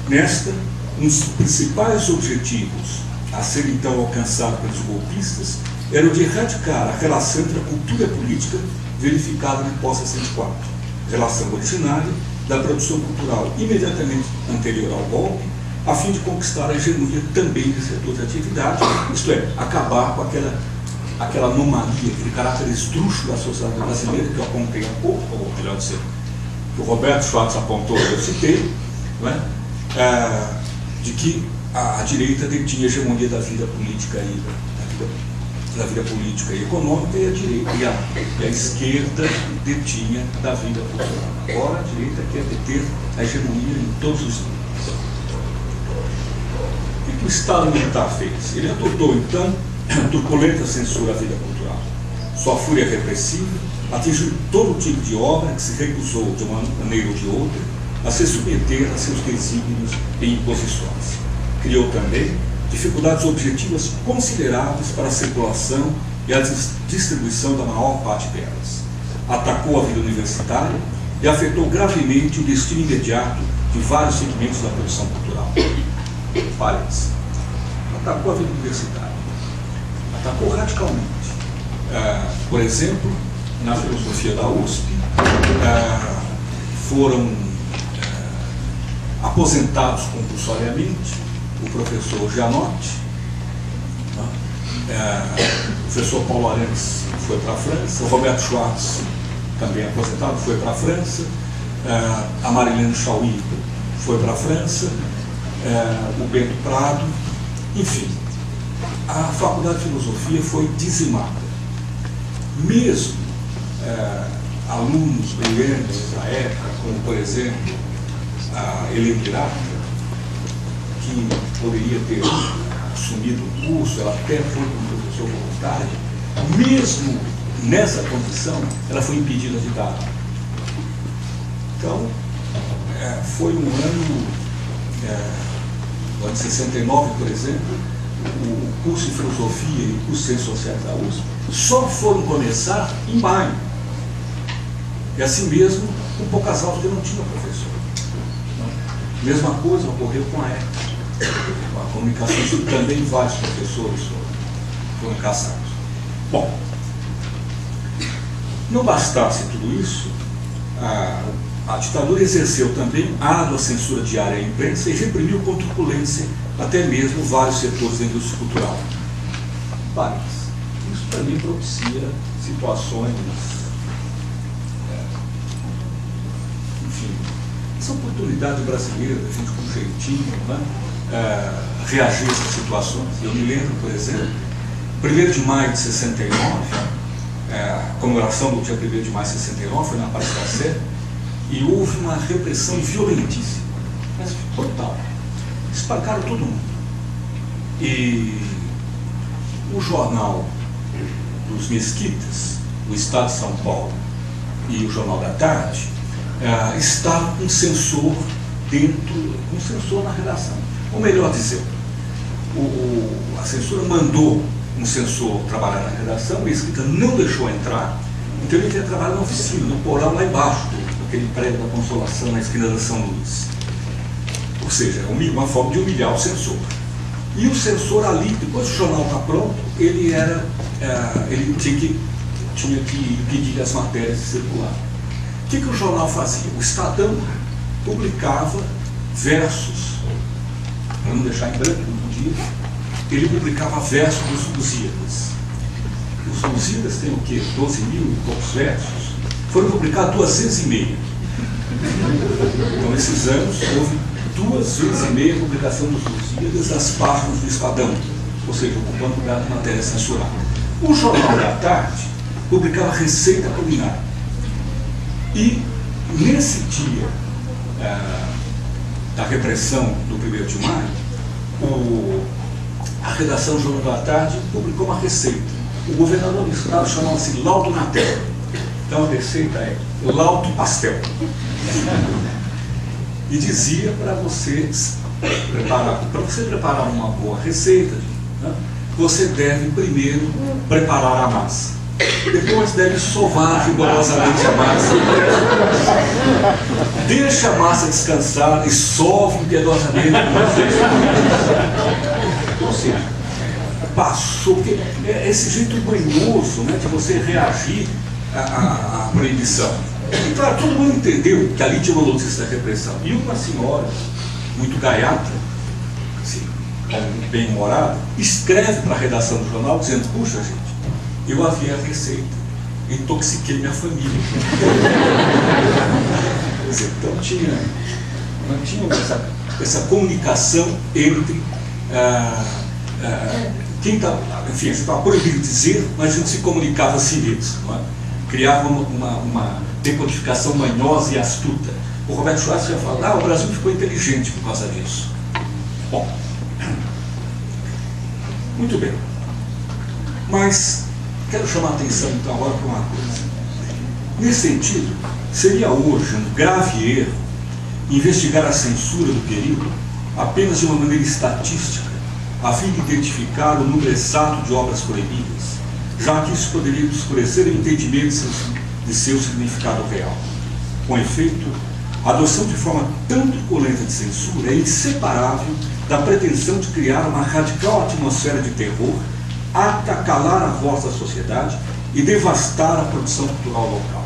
Nesta, um dos principais objetivos a ser então alcançado pelos golpistas era o de erradicar a relação entre a cultura e a política verificada no pós-64, relação originária da produção cultural imediatamente anterior ao golpe, a fim de conquistar a hegemonia também desse setor de atividade, isto é, acabar com aquela anomalia, aquele caráter esdrúxulo da sociedade brasileira que eu apontei há pouco, ou melhor dizer, que o Roberto Schwartz apontou, eu citei, não é? De que a direita detinha a hegemonia da vida política da vida política e econômica, e a esquerda detinha da vida cultural. Agora a direita quer deter a hegemonia em todos os níveis. O que o Estado militar fez? Ele adotou então turbulenta censura à vida cultural. Sua fúria repressiva atingiu todo tipo de obra que se recusou, de uma maneira ou de outra, a se submeter a seus desígnios e imposições. Criou também dificuldades objetivas consideráveis para a circulação e a distribuição da maior parte delas. Atacou a vida universitária e afetou gravemente o destino imediato de vários segmentos da produção cultural. Parece. Atacou a vida universitária. Atacou radicalmente. Por exemplo, na filosofia da USP, foram aposentados compulsoriamente o professor Gianotti, o professor Paulo Arantes foi para a França, o Roberto Schwartz, também aposentado, foi para a França, a Marilene Chauí foi para a França, o Bento Prado, enfim, a Faculdade de Filosofia foi dizimada. Mesmo alunos brilhantes da época, como por exemplo a Helena Iraca, que poderia ter assumido o curso, ela até foi como professor voluntário, mesmo nessa condição, ela foi impedida de dar aula. Então, foi um ano, no ano de 69, por exemplo, o curso de filosofia e o curso de ciências sociais da USP só foram começar em maio. E assim mesmo, com poucas aulas, porque não tinha professor. Mesma coisa ocorreu com a ECA. A comunicação, também vários professores foram caçados. Bom, não bastasse tudo isso, a ditadura exerceu também árdua censura diária à imprensa e reprimiu com truculência até mesmo vários setores da indústria cultural. Vários. Isso também propicia situações, enfim, essa oportunidade brasileira da gente com jeitinho, né? Reagir a essas situações. Eu me lembro, por exemplo, 1º de maio de 69, a comemoração do dia 1º de maio de 69 foi na Praça da Sé, e houve uma repressão violentíssima, mas total. Espancaram todo mundo. E o jornal dos Mesquitas, o Estado de São Paulo e o Jornal da Tarde, estavam com censor com censor na redação. Ou melhor dizendo, a censura mandou um censor trabalhar na redação, a Mesquita não deixou entrar Então ele tinha trabalhado na oficina, no porão lá embaixo, aquele prédio da Consolação, na esquina da São Luís. Ou seja, uma forma de humilhar o censor. E o censor ali, depois que o jornal está pronto, ele tinha que impedir as matérias de circular. O que o jornal fazia? O Estadão publicava versos, para não deixar em branco no dia, ele publicava versos dos Lusíadas. Os Lusíadas têm o quê? 12 mil e poucos versos. Foram publicados 2 vezes e meia. Então, nesses anos, houve 2 vezes e meia a publicação dos Lusíadas das páginas do Estadão, ou seja, ocupando lugar de matéria censurada. O Jornal da Tarde publicava receita culinária. E, nesse dia da repressão do 1º de maio, a redação do Jornal da Tarde publicou uma receita. O governador do estado chamava-se Laudo Natel. Então a receita é Laudo Pastel. E dizia para você preparar uma boa receita, né, você deve primeiro preparar a massa. Depois deve sovar rigorosamente a massa. Deixa a massa descansar e sove impiedosamente. Ou seja, passou, porque é esse jeito manhoso, né, de você reagir à proibição. E claro, todo mundo entendeu que ali tinha uma notícia da repressão. E uma senhora, muito gaiata, assim, bem-humorada, escreve para a redação do jornal dizendo: puxa, gente, eu havia a receita, intoxiquei minha família. Então não tinha essa comunicação entre quem está, enfim, a gente estava proibido de dizer, mas a gente se comunicava a si mesmo, não é? Criava uma decodificação manhosa e astuta. O Roberto Schwartz já falava: o Brasil ficou inteligente por causa disso. Bom, muito bem, mas quero chamar a atenção então agora para uma coisa. Nesse sentido, seria hoje um grave erro investigar a censura do período apenas de uma maneira estatística, a fim de identificar o número exato de obras proibidas, já que isso poderia escurecer o entendimento de seu significado real. Com efeito, a adoção de forma tão truculenta de censura é inseparável da pretensão de criar uma radical atmosfera de terror, apta a calar a voz da sociedade e devastar a produção cultural local.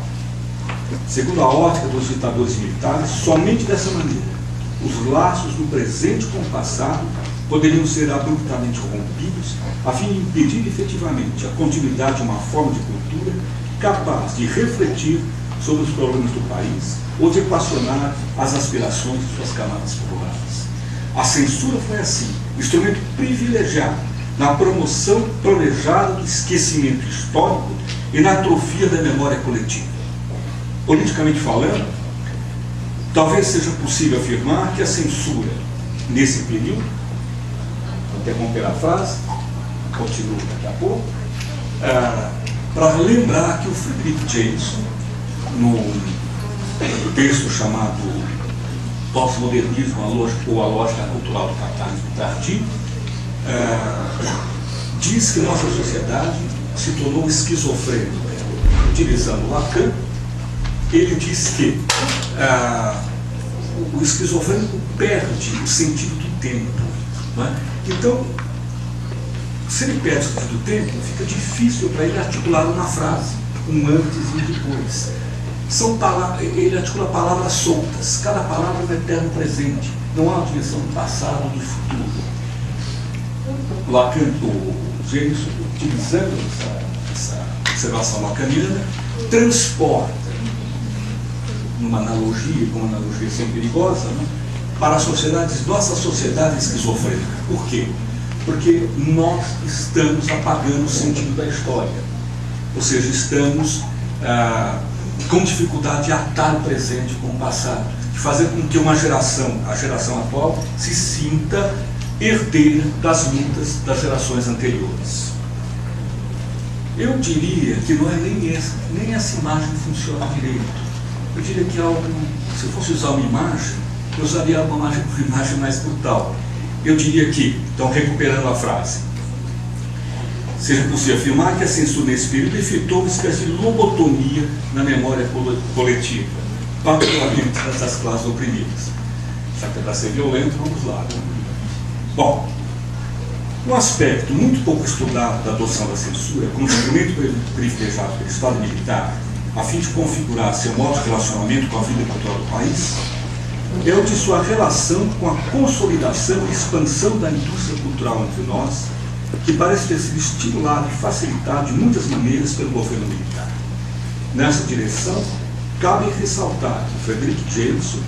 Segundo a ótica dos ditadores militares, somente dessa maneira os laços do presente com o passado poderiam ser abruptamente rompidos, a fim de impedir efetivamente a continuidade de uma forma de cultura capaz de refletir sobre os problemas do país ou de equacionar as aspirações de suas camadas populares. A censura foi, assim, instrumento privilegiado na promoção planejada do esquecimento histórico e na atrofia da memória coletiva. Politicamente falando, talvez seja possível afirmar que a censura, nesse período, vou interromper a frase, continuo daqui a pouco, para lembrar que o Frederick Jameson, no texto chamado Pós-Modernismo ou a Lógica Cultural do Capitalismo Tardio, diz que nossa sociedade se tornou esquizofrênica. Utilizando Lacan, ele diz que o esquizofrênico perde o sentido do tempo. Não é? Então, se ele perde o sentido do tempo, fica difícil para ele articular uma frase, um antes e um depois. Ele articula palavras soltas, cada palavra é um eterno presente, não há uma dimensão do passado ou do futuro. Lacan, o Jameson, utilizando essa observação lacaniana, transporta numa analogia, com uma analogia sempre perigosa, né, para as sociedades, nossa sociedade esquizofrênica. Por quê? Porque nós estamos apagando o sentido da história. Ou seja, estamos com dificuldade de atar o presente com o passado, de fazer com que uma geração, a geração atual, se sinta herdeira das lutas das gerações anteriores. Eu diria que não é nem essa imagem funciona direito. Eu diria que se eu fosse usar uma imagem, eu usaria uma imagem mais brutal. Eu diria que, então recuperando a frase, seja possível afirmar que a censura nesse período efetuou uma espécie de lobotomia na memória coletiva, particularmente dessas classes oprimidas. Já que é para ser violento, vamos lá. Bom, um aspecto muito pouco estudado da adoção da censura como instrumento privilegiado pelo Estado militar, a fim de configurar seu modo de relacionamento com a vida cultural do país, é o de sua relação com a consolidação e expansão da indústria cultural entre nós, que parece ter sido estimulado e facilitado de muitas maneiras pelo governo militar. Nessa direção, cabe ressaltar que Frederick Jameson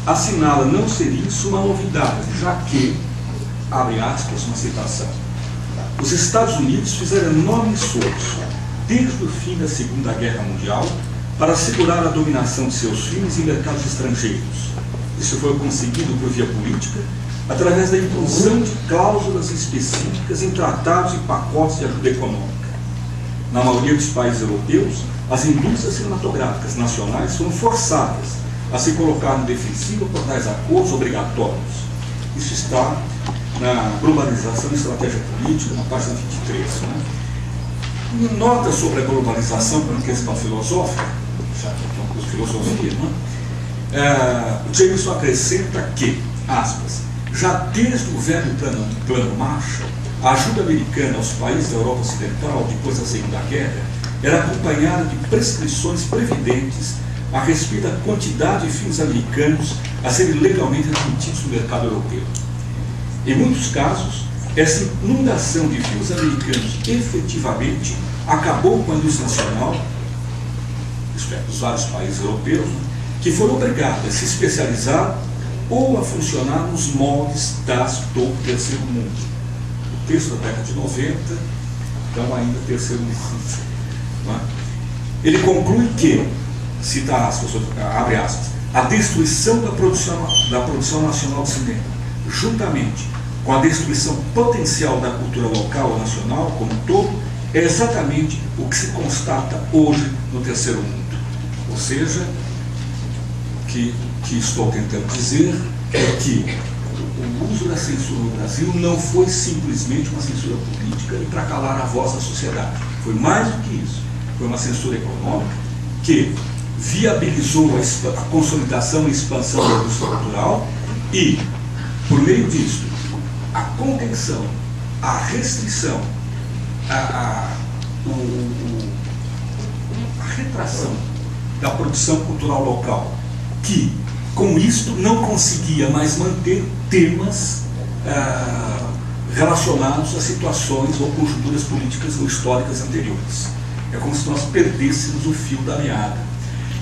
assinala não ser isso uma novidade, já que, abre aspas, uma citação, os Estados Unidos fizeram enorme esforço, desde o fim da Segunda Guerra Mundial, para assegurar a dominação de seus filmes em mercados estrangeiros. Isso foi conseguido por via política, através da inclusão de cláusulas específicas em tratados e pacotes de ajuda econômica. Na maioria dos países europeus, as indústrias cinematográficas nacionais foram forçadas a se colocar no defensivo por tais acordos obrigatórios. Isso está na Globalização e Estratégia Política, na página 23. Né? Nota sobre a globalização como questão filosófica, já que é um curso de filosofia, né? Jameson acrescenta que, aspas, já desde o velho plano Marshall, a ajuda americana aos países da Europa Ocidental, depois da Segunda Guerra, era acompanhada de prescrições previdentes a respeito da quantidade de filmes americanos a serem legalmente admitidos no mercado europeu. Em muitos casos, essa inundação de filmes americanos efetivamente acabou com a indústria nacional, isto é, dos vários países europeus, que foram obrigados a se especializar ou a funcionar nos moldes do terceiro mundo. O texto da década de 90, então ainda terceiro mundo. Ele conclui que, cita aspas, abre aspas, a destruição da produção nacional de cinema, juntamente com a destruição potencial da cultura local ou nacional como um todo, é exatamente o que se constata hoje no terceiro mundo. Ou seja, o que estou tentando dizer é que o uso da censura no Brasil não foi simplesmente uma censura política e para calar a voz da sociedade. Foi mais do que isso. Foi uma censura econômica que viabilizou a consolidação e expansão da indústria cultural e, por meio disso, a contenção, a restrição, a retração da produção cultural local, que, com isto, não conseguia mais manter temas relacionados a situações ou conjunturas políticas ou históricas anteriores. É como se nós perdêssemos o fio da meada.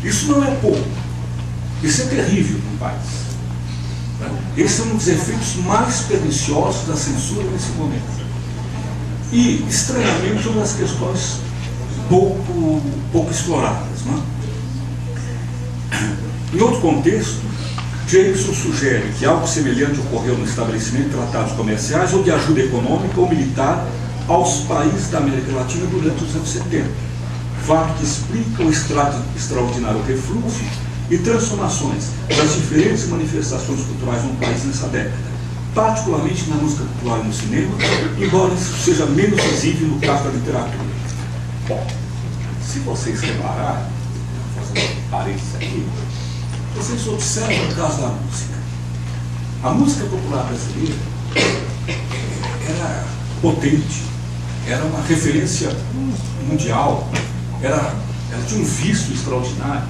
Isso não é pouco. Isso é terrível para um país. Esse é um dos efeitos mais perniciosos da censura nesse momento. E, estranhamente, uma das questões pouco exploradas. Não é? Em outro contexto, Jameson sugere que algo semelhante ocorreu no estabelecimento de tratados comerciais ou de ajuda econômica ou militar aos países da América Latina durante os anos 70, fato que explica o extraordinário refluxo e transformações das diferentes manifestações culturais no país nessa década, particularmente na música popular e no cinema, embora isso seja menos visível no caso da literatura. Bom, se vocês repararem, vou fazer um parênteses aqui, vocês observam o caso da música. A música popular brasileira era potente, era uma referência mundial, ela tinha um visto extraordinário.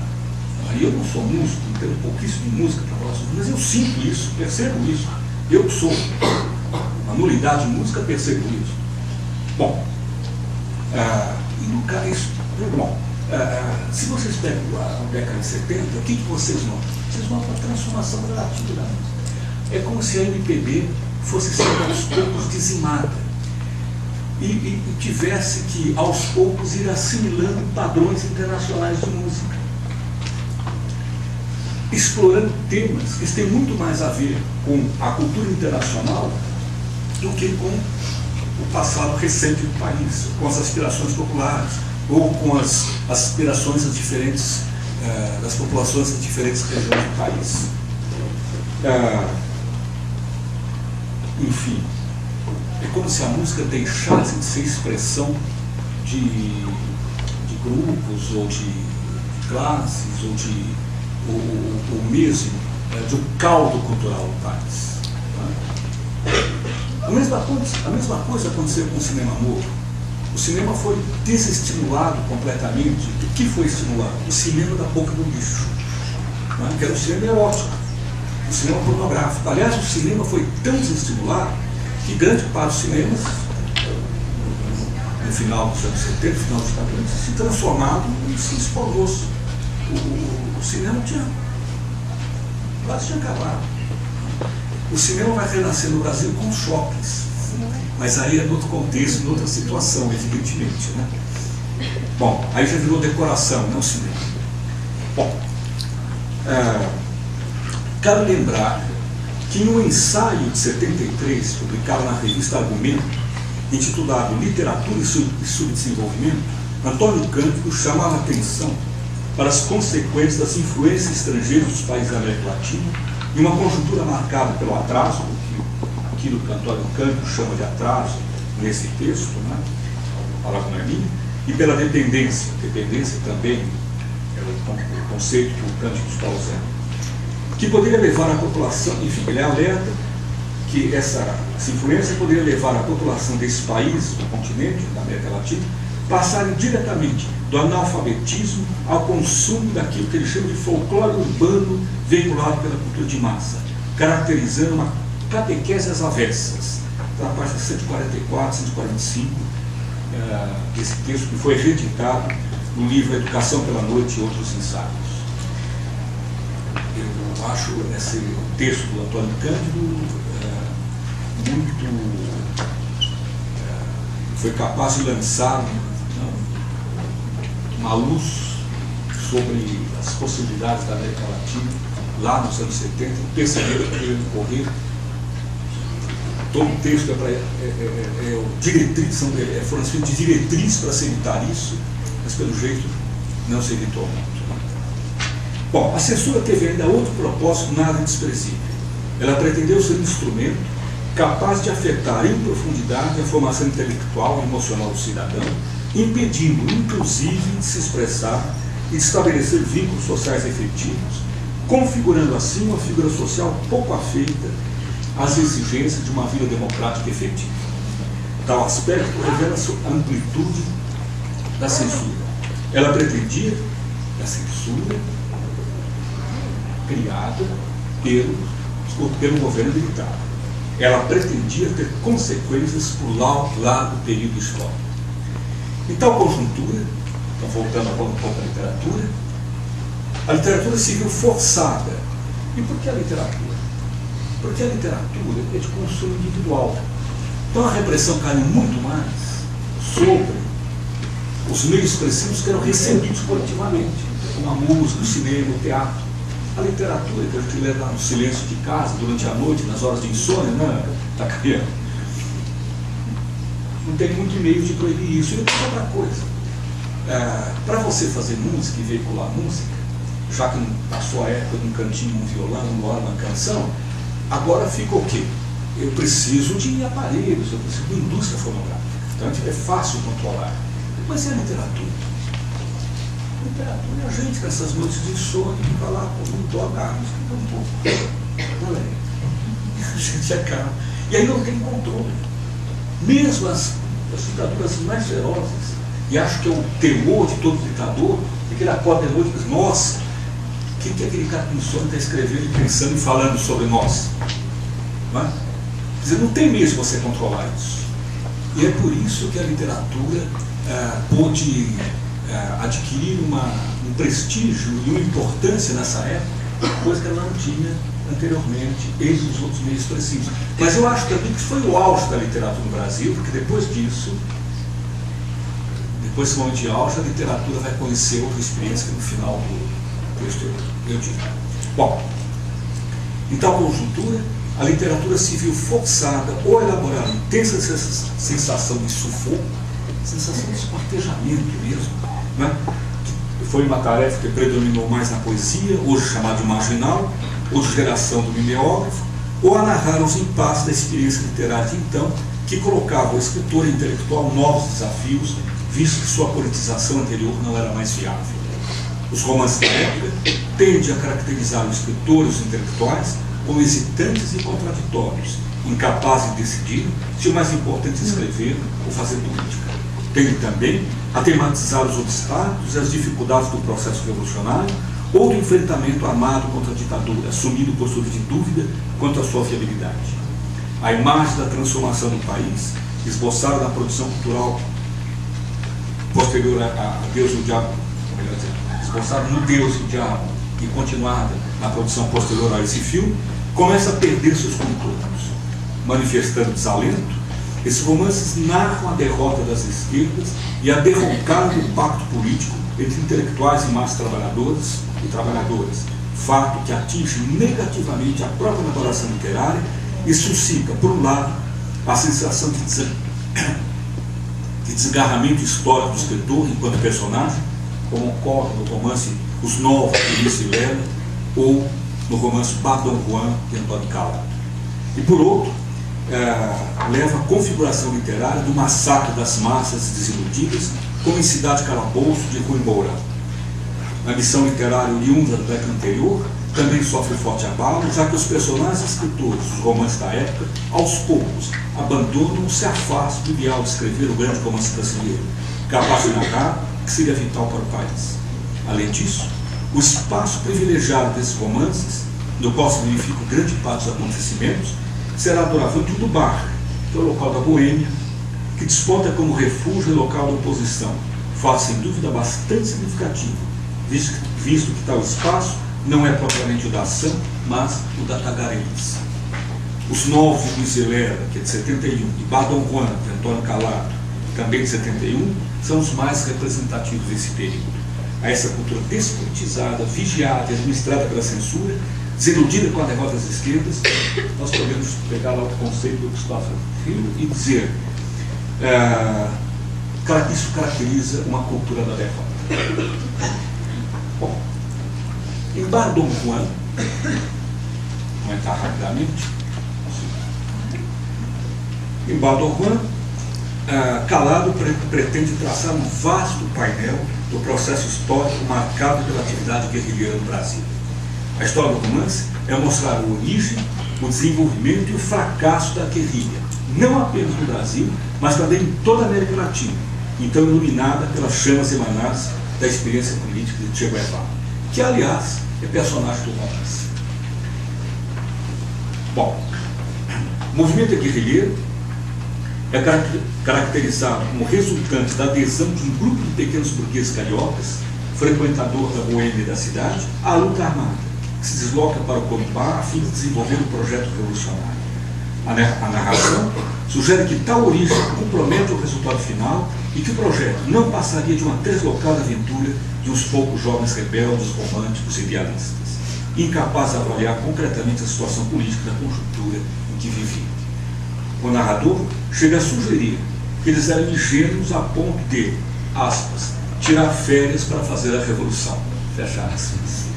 Aí eu não sou músico, entendo pouquíssimo de música para falar sobre, mas eu sinto isso, percebo isso. Eu que sou uma nulidade de música, percebo isso. Bom, e no caso, bom, se vocês pegam a década de 70, o que vocês notam? Vocês notam a transformação relativa da música. É como se a MPB fosse sendo aos poucos dizimada e tivesse que, aos poucos, ir assimilando padrões internacionais de música, explorando temas que têm muito mais a ver com a cultura internacional do que com o passado recente do país, com as aspirações populares, ou com as aspirações das populações das diferentes regiões do país. Enfim, é como se a música deixasse de ser expressão de grupos, ou de classes, ou mesmo de um caldo cultural do país. A mesma coisa aconteceu com o cinema mudo. O cinema foi desestimulado completamente. O que foi estimulado? O cinema da boca do lixo, que era o cinema erótico, o cinema pornográfico. Aliás, o cinema foi tão desestimulado que grande parte dos cinemas, no final dos anos 70, no final dos anos 80, se transformaram em cinemas pornôs. O cinema quase tinha acabado. O cinema vai renascer no Brasil com shoppings, mas aí é em outro contexto, em outra situação, evidentemente, né? Bom, aí já virou decoração, não cinema. Bom, quero lembrar que em um ensaio de 73, publicado na revista Argumento, intitulado Literatura e Subdesenvolvimento, Antônio Cândido chamava a atenção para as consequências das influências estrangeiras dos países da América Latina, em uma conjuntura marcada pelo atraso, aquilo que Antônio Cândido chama de atraso nesse texto, a palavra não é minha, e pela dependência também é o conceito que o Cândido está usando, que poderia levar a população, enfim, ele alerta que essa influência poderia levar a população desse país, do continente, da América Latina, passarem diretamente do analfabetismo ao consumo daquilo que ele chama de folclore urbano veiculado pela cultura de massa, caracterizando uma catequese às avessas. Então, a página 144, 145, desse texto que foi reeditado no livro Educação pela Noite e Outros Ensaios. Eu acho esse texto do Antônio Cândido foi capaz de lançar uma luz sobre as possibilidades da América Latina lá nos anos 70, um pensamento que veio decorrer. Todo o texto foram escritas de diretrizes para se evitar isso, mas pelo jeito não se evitou muito. Bom, a censura teve ainda outro propósito nada desprezível. Ela pretendeu ser um instrumento capaz de afetar em profundidade a formação intelectual e emocional do cidadão, impedindo, inclusive, de se expressar e de estabelecer vínculos sociais efetivos, configurando assim uma figura social pouco afeita às exigências de uma vida democrática efetiva. Tal aspecto revela a amplitude da censura. Ela pretendia a censura criada pelo governo militar. Ela pretendia ter consequências por largo período histórico. Em tal conjuntura, então voltando agora um pouco à literatura se viu forçada. E por que a literatura? Porque a literatura é de consumo individual. Então a repressão caiu muito mais sobre os meios expressivos que eram recebidos coletivamente, como a música, o cinema, o teatro. A literatura que a gente lê lá no silêncio de casa, durante a noite, nas horas de insônia, né? Está criando. Não tem muito meio de proibir isso. E outra coisa, para você fazer música e veicular música, já que passou a época de um cantinho, um violão, uma canção, agora fica o quê? Eu preciso de aparelhos, eu preciso de indústria fonográfica. Então é fácil controlar. Mas e a literatura? A literatura é a gente com essas noites de insônia, que vai lá, não toca, um pouco. Não é? A gente acaba. E aí não tem controle. Mesmo as ditaduras mais ferozes, e acho que é o temor de todo ditador, é que ele acorda de noite e diz, nossa, o que aquele cara com insônia está escrevendo e pensando e falando sobre nós? Não é? Quer dizer, não tem mesmo você controlar isso. E é por isso que a literatura pôde adquirir um prestígio e uma importância nessa época, coisa que ela não tinha anteriormente entre os outros meios expressivos. Mas eu acho também que foi o auge da literatura no Brasil, porque depois disso, depois desse momento de auge, a literatura vai conhecer outra experiência que no final do texto eu digo. Bom, em tal conjuntura, a literatura se viu forçada ou a elaborar uma intensa sensação de sufoco, sensação de esquartejamento mesmo, né? Que foi uma tarefa que predominou mais na poesia, hoje chamada de marginal, ou de geração do mimeógrafo, ou a narrar os impasses da experiência literária de então, que colocava o escritor e o intelectual novos desafios, visto que sua politização anterior não era mais viável. Os romances da época tendem a caracterizar os escritores e os intelectuais como hesitantes e contraditórios, incapazes de decidir se o mais importante é escrever ou fazer política. Tendem também a tematizar os obstáculos e as dificuldades do processo revolucionário ou do enfrentamento armado contra a ditadura, assumindo postura de dúvida quanto à sua viabilidade. A imagem da transformação do país, esboçada na produção cultural posterior a Deus e o Diabo, melhor dizer, esboçada no Deus e o Diabo e continuada na produção posterior a esse filme, começa a perder seus contornos. Manifestando desalento, esses romances narram a derrota das esquerdas e a derrocada do pacto político entre intelectuais e massas trabalhadoras e trabalhadoras, fato que atinge negativamente a própria elaboração literária e suscita, por um lado, a sensação de desgarramento histórico do escritor enquanto personagem, como ocorre no romance Os Novos, de Ulisses Lela, ou no romance Bar Don Juan, de Antônio Calado. E, por outro, leva à configuração literária do massacre das massas desiludidas, como em Cidade Calabouço, de Rui Moura. A missão literária oriunda do década anterior também sofre forte abalo, já que os personagens escritores dos romances da época, aos poucos, abandonam ou se afastam do ideal de escrever o grande romance brasileiro, capaz de narrar o que seria vital para o país. Além disso, o espaço privilegiado desses romances, no qual se verifica grande parte dos acontecimentos, será doravante o do bar, que é o local da boêmia, que desponta como refúgio e local da oposição, fato sem dúvida bastante significativo, visto que tal espaço não é propriamente o da ação, mas o da tagarelice. Os Novos de Luiz Helera, que é de 71, e Bar Don Juan, de Antônio Calado, também de 71, são os mais representativos desse período. A essa cultura despolitizada, vigiada e administrada pela censura, desiludida com a derrota das esquerdas, nós podemos pegar lá o conceito do Gustavo Filho e dizer isso caracteriza uma cultura da derrota. Bom, em Bar Don Juan, vou comentar rapidamente, em Bar Don Juan, Calado pretende traçar um vasto painel do processo histórico marcado pela atividade guerrilheira no Brasil. A história do romance é mostrar a origem, o desenvolvimento e o fracasso da guerrilha, não apenas no Brasil, mas também em toda a América Latina, então iluminada pelas chamas emanadas da experiência política de Che Guevara, que, aliás, é personagem do romance. Bom, o movimento guerrilheiro é caracterizado como resultante da adesão de um grupo de pequenos burgueses cariocas, frequentador da boêmia da cidade, à luta armada, que se desloca para o Corumbá a fim de desenvolver um projeto revolucionário. A narração sugere que tal origem compromete o resultado final e que o projeto não passaria de uma deslocada aventura de uns poucos jovens rebeldes, românticos e idealistas, incapazes de avaliar concretamente a situação política da conjuntura em que viviam. O narrador chega a sugerir que eles eram ingênuos a ponto de, aspas, tirar férias para fazer a revolução, fecha aspas.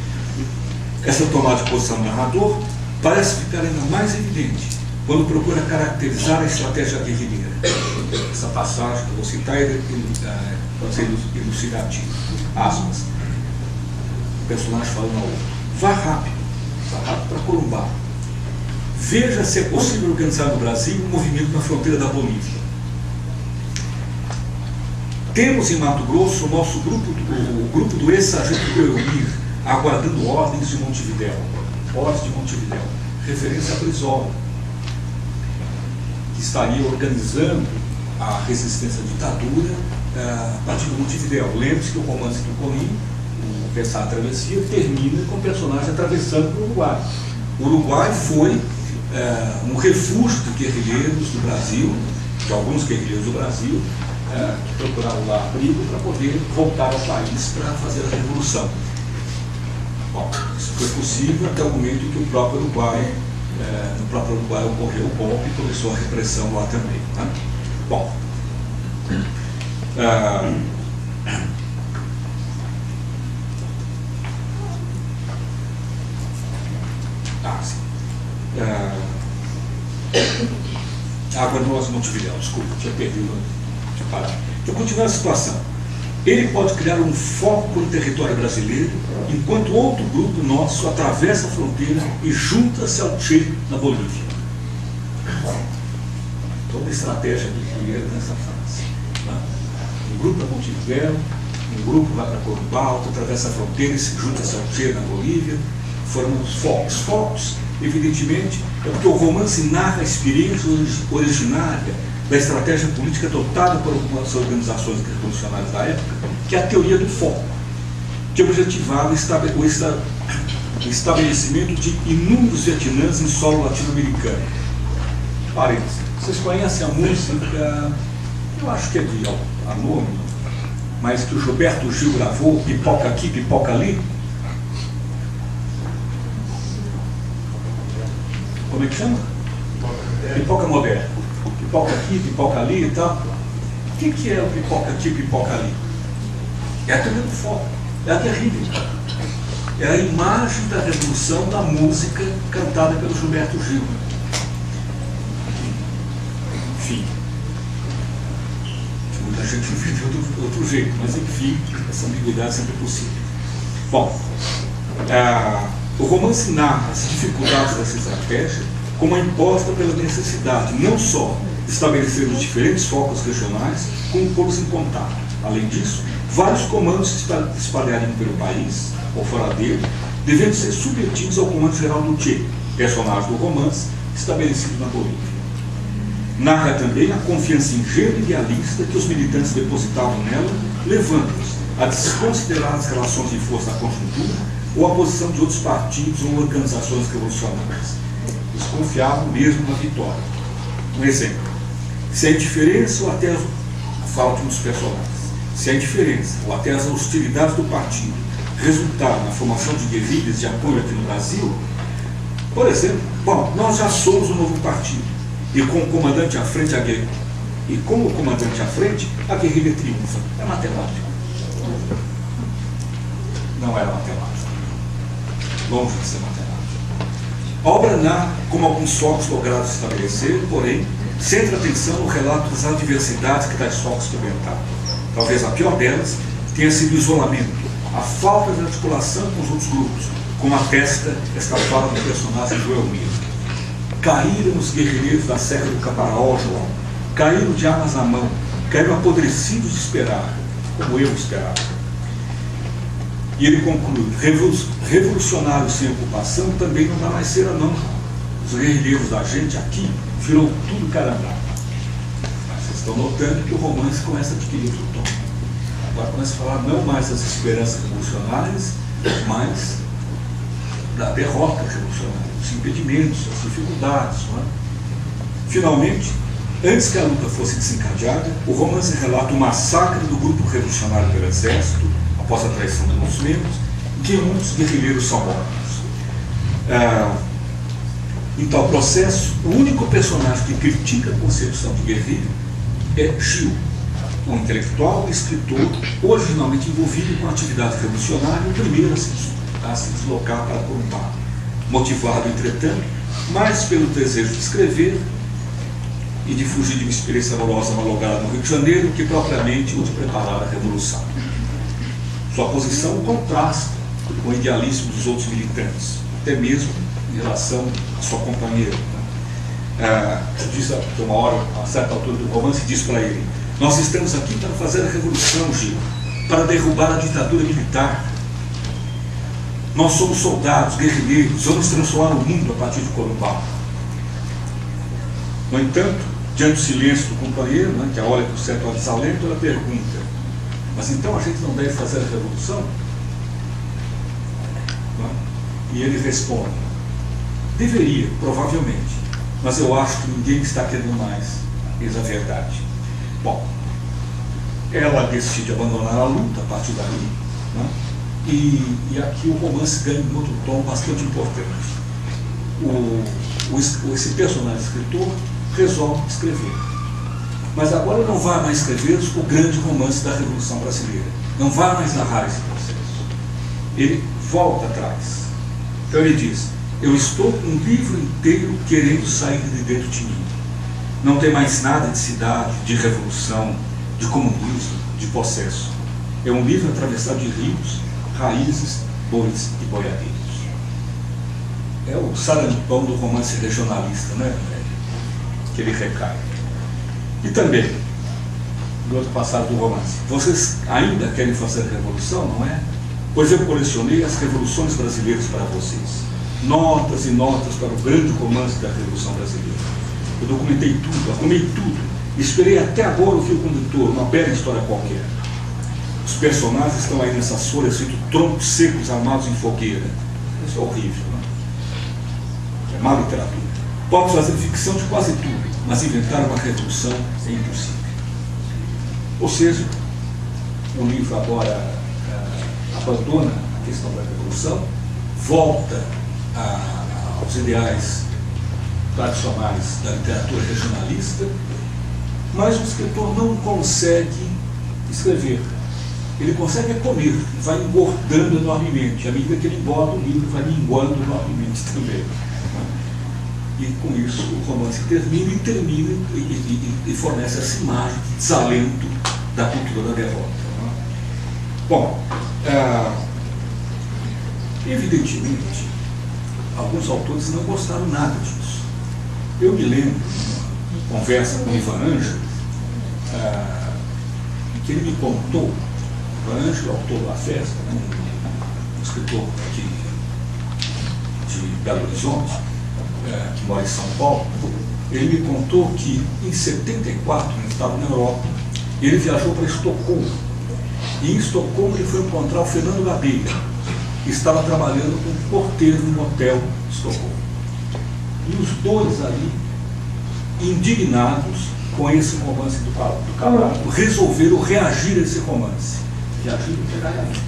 Essa tomada de posição do narrador parece ficar ainda mais evidente quando procura caracterizar a estratégia guerrilheira. Essa passagem que eu vou citar pode ser elucidativa. Aspas. O personagem falando ao outro: vá rápido para Corumbá. Veja se é possível organizar no Brasil um movimento na fronteira da Bolívia. Temos em Mato Grosso o nosso grupo, o grupo do ex-sargento Belmir, aguardando ordens de Montevidéu. Ordens de Montevidéu. Referência a Brizola, que estaria organizando a resistência à ditadura a partir de Montevidéu. Lembre-se que o romance do Colim, o Pensar a Travessia, termina com o personagem atravessando para o Uruguai. O Uruguai foi um refúgio de guerrilheiros do Brasil, de alguns guerrilheiros do Brasil, que procuraram lá abrigo para poder voltar ao país para fazer a revolução. Bom, isso foi possível até o momento em que no próprio Uruguai ocorreu o golpe e começou a repressão lá também. Né? Bom, Água Nós Montevidéu, desculpa, tinha perdido, tinha parado. Então, continuando a situação. Ele pode criar um foco no território brasileiro, enquanto outro grupo nosso atravessa a fronteira e junta-se ao Che na Bolívia. Toda a estratégia guerrilheira nessa fase. Um grupo para Montevidéu, um grupo vai para Corumbá, outro atravessa a fronteira e se junta-se ao Che na Bolívia, formando os focos. Focos, evidentemente, é porque o romance narra a experiência originária da estratégia política adotada por algumas organizações revolucionárias da época, que é a teoria do foco, que objetivava o estabelecimento de inúmeros Vietnãs em solo latino-americano. Parênteses, vocês conhecem a música, eu acho que é de anônimo, mas que o Gilberto Gil gravou, Pipoca Aqui, Pipoca Ali? Como é que chama? Pipoca Moderna. Pipoca aqui, pipoca ali e tal. O que é o pipoca aqui, pipoca ali? É a teoria do foco, é a guerrilha. É a imagem da revolução da música cantada pelo Gilberto Gil. Enfim. Muita gente entendeu de outro jeito, mas enfim, essa ambiguidade sempre é possível. Bom, o romance narra as dificuldades dessa estratégia como a imposta pela necessidade, não só de estabelecer os diferentes focos regionais, como pô-los em contato. Além disso, vários comandos se espalhariam pelo país, ou fora dele, devendo ser submetidos ao comando geral do Che, personagem do romance, estabelecido na Bolívia. Narra também a confiança ingênua e idealista que os militantes depositavam nela, levando-os a desconsiderar as relações de força da conjuntura ou a posição de outros partidos ou organizações revolucionárias. Eles confiavam mesmo na vitória. Um exemplo: se a indiferença ou até fala de um dos personagens, se a indiferença ou até as hostilidades do partido resultaram na formação de guerrilhas de apoio aqui no Brasil, por exemplo, bom, nós já somos um novo partido e com o comandante à frente a guerrilha, e com o comandante à frente a guerrilha triunfa. É matemática. Não era matemática. Longe de ser matemática. A obra narra como alguns focos logrados estabelecer, porém, centra atenção no relato das adversidades que tais focos experimentaram. Talvez a pior delas tenha sido o isolamento, a falta de articulação com os outros grupos, como atesta esta fala do personagem Joel Mir. Caíram os guerrilheiros da Serra do Caparaó, João, caíram de armas na mão, caíram apodrecidos de esperar, como eu esperava. E ele conclui: revolucionário sem ocupação também não dá mais cera, não. Os guerrilheiros da gente aqui virou tudo carambá. Vocês estão notando que o romance começa a adquirir outro tom. Agora começa a falar não mais das esperanças revolucionárias, mas da derrota revolucionária, dos impedimentos, das dificuldades. Não é? Finalmente, antes que a luta fosse desencadeada, o romance relata o massacre do grupo revolucionário pelo exército, após a traição de muitos membros, em que muitos guerrilheiros são mortos. Em tal processo, o único personagem que critica a concepção de guerrilha é Gil, um intelectual e escritor originalmente envolvido com a atividade revolucionária, o primeiro a se deslocar para Corumbá, motivado, entretanto, mais pelo desejo de escrever e de fugir de uma experiência amorosa malograda no Rio de Janeiro, que propriamente o de preparar a revolução. Sua posição contrasta com o idealismo dos outros militantes, até mesmo em relação à sua companheira. Diz que uma hora, a certa altura do romance, diz para ele: nós estamos aqui para fazer a revolução, Gil, para derrubar a ditadura militar. Nós somos soldados, guerrilheiros, vamos transformar o mundo a partir de Corumbá. No entanto, diante do silêncio do companheiro, né, que a olha com certo desalento, ela pergunta: mas então a gente não deve fazer a revolução? Não? E ele responde: deveria, provavelmente, mas eu acho que ninguém está querendo mais. Eis a verdade. Bom, ela decide abandonar a luta a partir daí, né? E aqui o romance ganha um outro tom bastante importante. Esse personagem escritor resolve escrever, mas agora não vai mais escrever o grande romance da Revolução Brasileira, não vai mais narrar esse processo. Ele volta atrás. Então ele diz: eu estou um livro inteiro querendo sair de dentro de mim. Não tem mais nada de cidade, de revolução, de comunismo, de processo. É um livro atravessado de rios, raízes, bois e boiadeiros. É o sarampão do romance regionalista, né? Que ele recai. E também, do outro passado do romance, vocês ainda querem fazer revolução, não é? Pois eu colecionei as revoluções brasileiras para vocês. Notas e notas para o grande romance da Revolução Brasileira. Eu documentei tudo, arrumei tudo. Esperei até agora o fio condutor, uma bela história qualquer. Os personagens estão aí nessas folhas feito troncos secos armados em fogueira. Isso é horrível, não é? É má literatura. Pode fazer ficção de quase tudo, mas inventar uma revolução é impossível. Ou seja, o livro agora abandona a questão da revolução, volta aos ideais tradicionais da literatura regionalista, mas o escritor não consegue escrever. Ele consegue comer, vai engordando enormemente. À medida que ele engorda, o livro vai minguando enormemente também. E com isso o romance termina e fornece essa imagem de desalento da cultura da derrota. Bom, evidentemente, alguns autores não gostaram nada disso. Eu me lembro, em conversa com o Ivan Ângelo, que ele me contou, Ivan Ângelo, autor da Festa, um escritor de Belo Horizonte, que mora em São Paulo, ele me contou que em 74 ele estava na Europa e ele viajou para Estocolmo. E em Estocolmo ele foi encontrar o Fernando Gabeira, que estava trabalhando como porteiro no hotel de Estocolmo. E os dois ali, indignados com esse romance do Camargo, resolveram reagir a esse romance. Reagir e pegar a mim.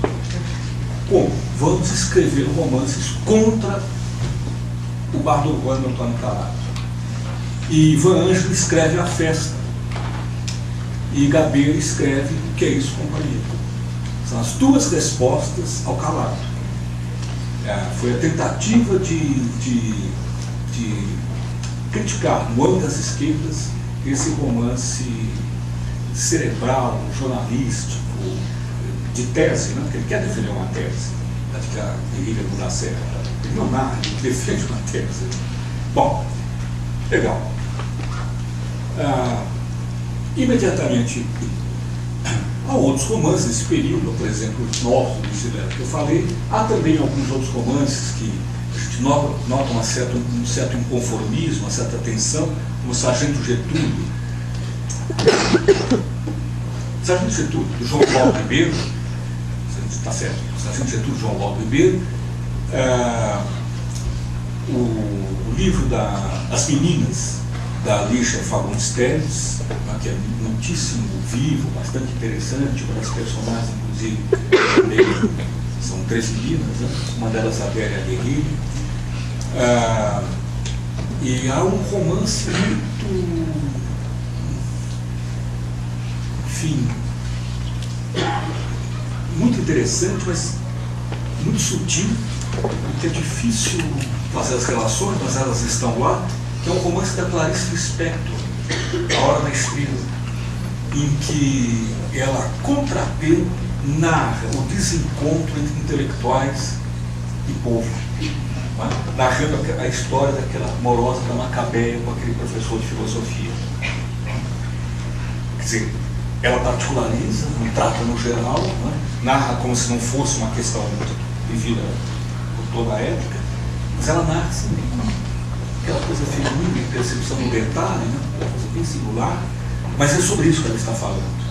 Como? Vamos escrever romances contra o Bardo Urbano Antônio Calado. E Ivan Ângelo escreve A Festa. E Gabeira escreve O Que é Isso, Companhia. São as duas respostas ao Calado. Foi a tentativa de criticar, no âmbito das esquerdas, esse romance cerebral, jornalístico, de tese, né? Porque ele quer defender uma tese, acho que a guerrilha não dá certo. Ele não narra, ele defende uma tese. Bom, legal. Imediatamente, há outros romances desse período, por exemplo, os novos do Gilberto que eu falei. Há também alguns outros romances que a gente nota um certo inconformismo, uma certa tensão, como o Sargento Getúlio. Sargento Getúlio, do João Paulo Ribeiro, está certo, Sargento Getúlio, João Paulo Ribeiro, o livro As Meninas, da Lígia Fagundes Teles, que é muitíssimo vivo, bastante interessante, uma das personagens, inclusive, são 3 meninas, né? Uma delas a Bélia Guerrilha. E há um romance muito, enfim, muito interessante, mas muito sutil, porque é difícil fazer as relações, mas elas estão lá, que é um romance da Clarice Lispector, A Hora da Estrela, em que ela, contratempo, narra o desencontro entre intelectuais e povo, narrando a história daquela amorosa da Macabeia com aquele professor de filosofia. Quer dizer, ela particulariza, não trata no geral, narra como se não fosse uma questão vivida por toda a época, mas ela narra assim, aquela coisa feminina, percepção do detalhe, uma coisa bem singular, mas é sobre isso que ela está falando.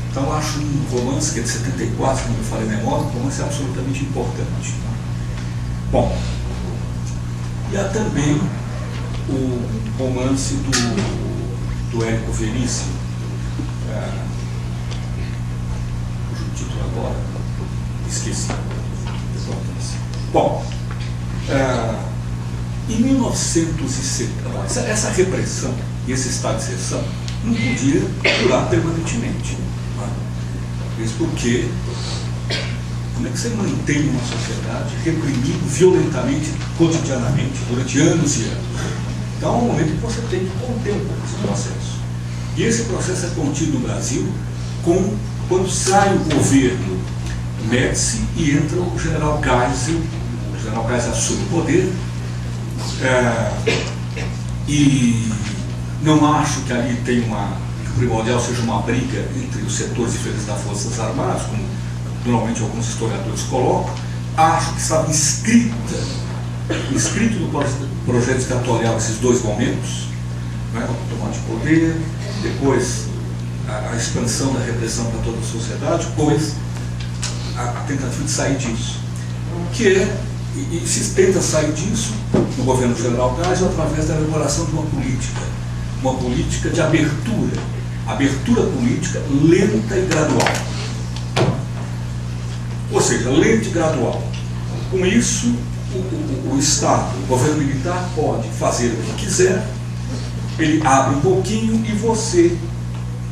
Então eu acho um romance que é de 74, como eu falei na memória, um romance absolutamente importante. Bom, e há também o romance do Érico Veríssimo, cujo título agora esqueci. Bom, em 1970, essa repressão e esse estado de exceção não podia durar permanentemente. Isso porque, como é que você mantém uma sociedade reprimindo violentamente, cotidianamente, durante anos e anos? Então, é um momento que você tem que conter um pouco esse processo. E esse processo é contido no Brasil quando sai o governo Médici e entra o general Geisel. O general Geisel assume o poder. E não acho que ali tem que o primordial seja uma briga entre os setores diferentes das Forças Armadas, como normalmente alguns historiadores colocam. Acho que estava inscrito no projeto ditatorial esses dois momentos, né, a tomada de poder, depois a expansão da repressão para toda a sociedade, depois a tentativa de sair disso. E se tenta sair disso no governo general Geisel através da elaboração de uma política de abertura política lenta e gradual. Ou seja, lenta e gradual. Com isso, o Estado, o governo militar pode fazer o que quiser, ele abre um pouquinho e você,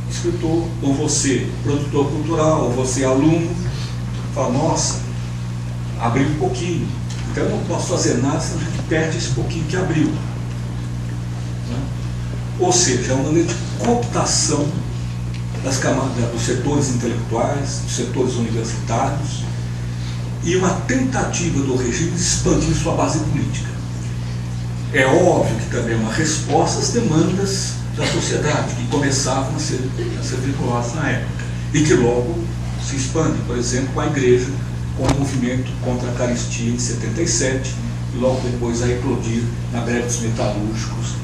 escritor, ou você, produtor cultural, ou você, aluno, fala, nossa, abriu um pouquinho, então eu não posso fazer nada, senão a gente perde esse pouquinho que abriu. Né? Ou seja, é uma maneira de cooptação das camadas, dos setores intelectuais, dos setores universitários, e uma tentativa do regime de expandir sua base política. É óbvio que também é uma resposta às demandas da sociedade, que começavam a ser vinculadas na época, e que logo se expandem, por exemplo, com a Igreja, com o movimento contra a caristia em 77, e logo depois a eclodir na greve dos metalúrgicos,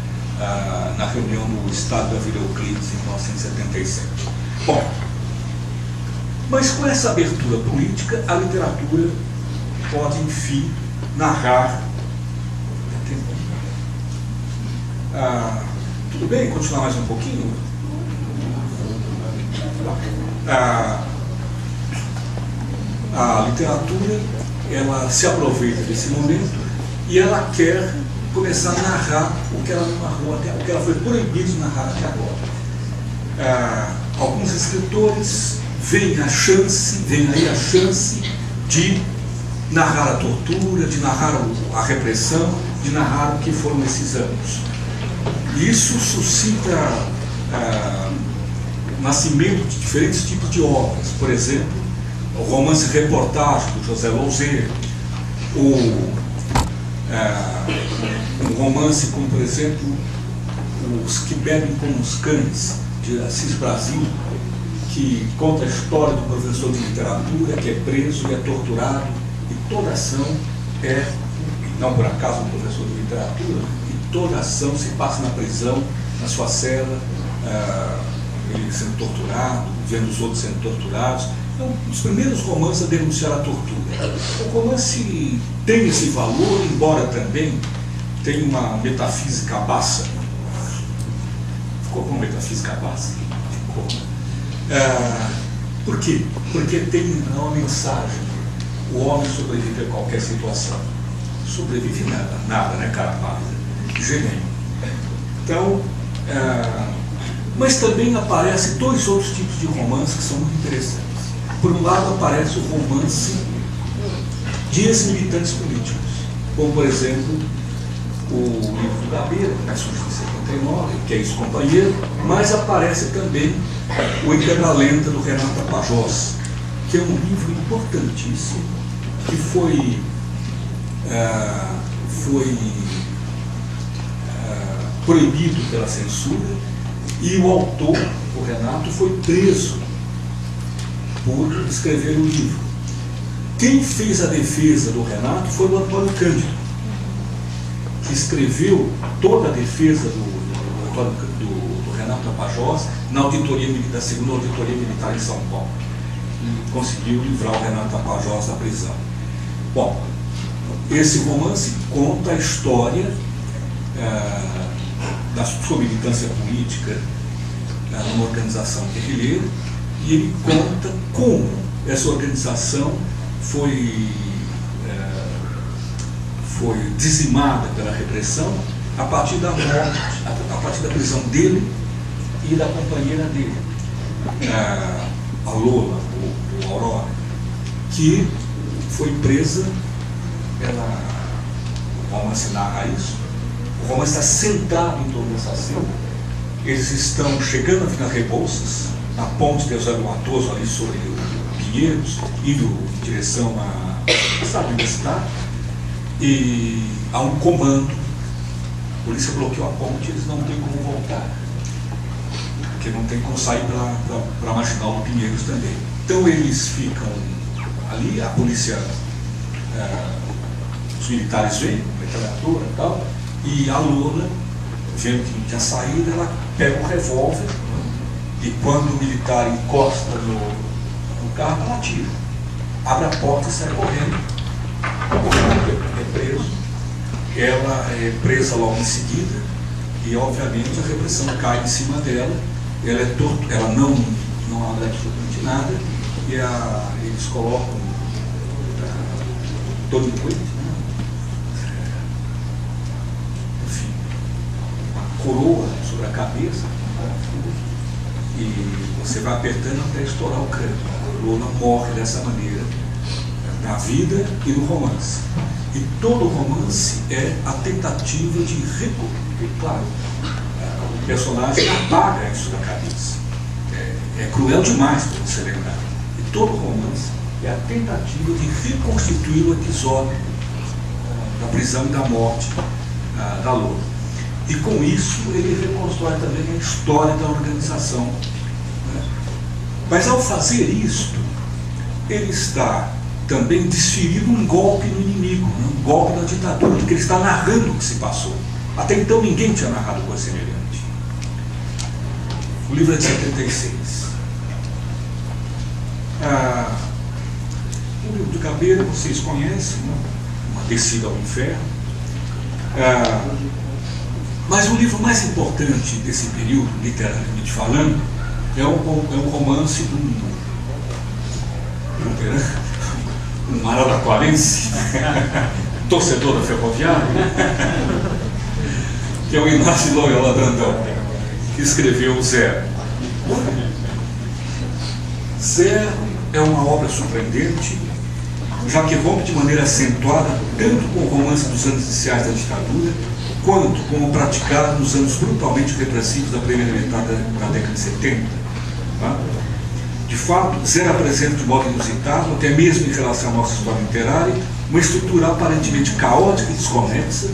na reunião no Estado da Vila Euclides, em 1977. Bom, mas com essa abertura política, a literatura pode, enfim, narrar. Tudo bem? Continuar mais um pouquinho? A literatura, ela se aproveita desse momento e ela quer começar a narrar o que ela não narrou até, o que ela foi proibido de narrar até agora. Alguns escritores veem a chance de narrar a tortura, de narrar a repressão, de narrar o que foram esses anos. E isso suscita o nascimento de diferentes tipos de obras. Por exemplo, o romance-reportagem do José Lousé, um romance como, por exemplo, Os que Bebem como os Cães, de Assis Brasil, que conta a história do professor de literatura que é preso e é torturado, e toda ação é, não por acaso um professor de literatura, e toda ação se passa na prisão, na sua cela, ele sendo torturado, vendo os outros sendo torturados. Então, os primeiros romances a denunciar a tortura. O romance tem esse valor, embora também tenha uma metafísica baixa. Ficou com metafísica baixa? Ficou. Por quê? Porque tem uma mensagem. O homem sobrevive a qualquer situação. Sobrevive nada, né, cara pálida? Gênio. Então, mas também aparecem dois outros tipos de romances que são muito interessantes. Por um lado aparece o romance de ex-militantes políticos, como por exemplo o livro do Gabeira, que vai surgir em 79, que é Isso Companheiro, mas aparece também o Integralenta do Renato Tapajós, que é um livro importantíssimo, que foi proibido pela censura, e o autor, o Renato, foi preso por escrever o livro. Quem fez a defesa do Renato foi o Antônio Cândido, que escreveu toda a defesa do Renato Tapajós na da segunda auditoria militar em São Paulo, e conseguiu livrar o Renato Tapajós da prisão. Bom, esse romance conta a história da sua militância política numa organização guerrilheira, e ele conta como essa organização foi dizimada pela repressão a partir da morte, a partir da prisão dele e da companheira dele, a Lola, ou Aurora, que foi presa, o romance narra isso, O romance está centrado em torno dessa cena. Eles estão chegando a Vila Rebouças, na ponte de Eusébio Matoso, ali sobre o Pinheiros, indo em direção à cidade da cidade, e há um comando. A polícia bloqueou a ponte, eles não têm como voltar, porque não tem como sair para a marginal do Pinheiros também. Então eles ficam ali, a polícia, os militares vêm, a metralhadora e tal, e a Lola, vendo que não tinha saída, ela pega um revólver e quando o militar encosta no carro, ela atira. Abre a porta e sai correndo. É preso. Ela é presa logo em seguida e, obviamente, a repressão cai em cima dela. Ela não abre absolutamente nada e eles colocam todo o coito, enfim, uma coroa sobre a cabeça, e você vai apertando até estourar o crânio. A Lola morre dessa maneira, na vida e no romance. E todo romance é a tentativa de recuperar. Claro, o personagem apaga isso da cabeça. É cruel demais para você lembrar. E todo romance é a tentativa de reconstituir o episódio da prisão e da morte da Lola. E com isso ele reconstrói também a história da organização. Mas ao fazer isto, ele está também desferindo um golpe no inimigo, um golpe na ditadura, porque ele está narrando o que se passou. Até então ninguém tinha narrado coisa semelhante. O livro é de 76. O livro do Gabeira, vocês conhecem, né? Uma descida ao inferno. Mas o livro mais importante desse período, literariamente falando, é um romance de um araraquarense, torcedor da Ferroviária, que é o Inácio Loyola Brandão, que escreveu Zero. Zero é uma obra surpreendente, já que rompe de maneira acentuada tanto com o romance dos anos iniciais da ditadura, quanto com o praticado nos anos brutalmente repressivos da primeira metade da década de 70. Tá? De fato, Zero apresenta de modo inusitado, até mesmo em relação à nossa história literária, uma estrutura aparentemente caótica e desconexa,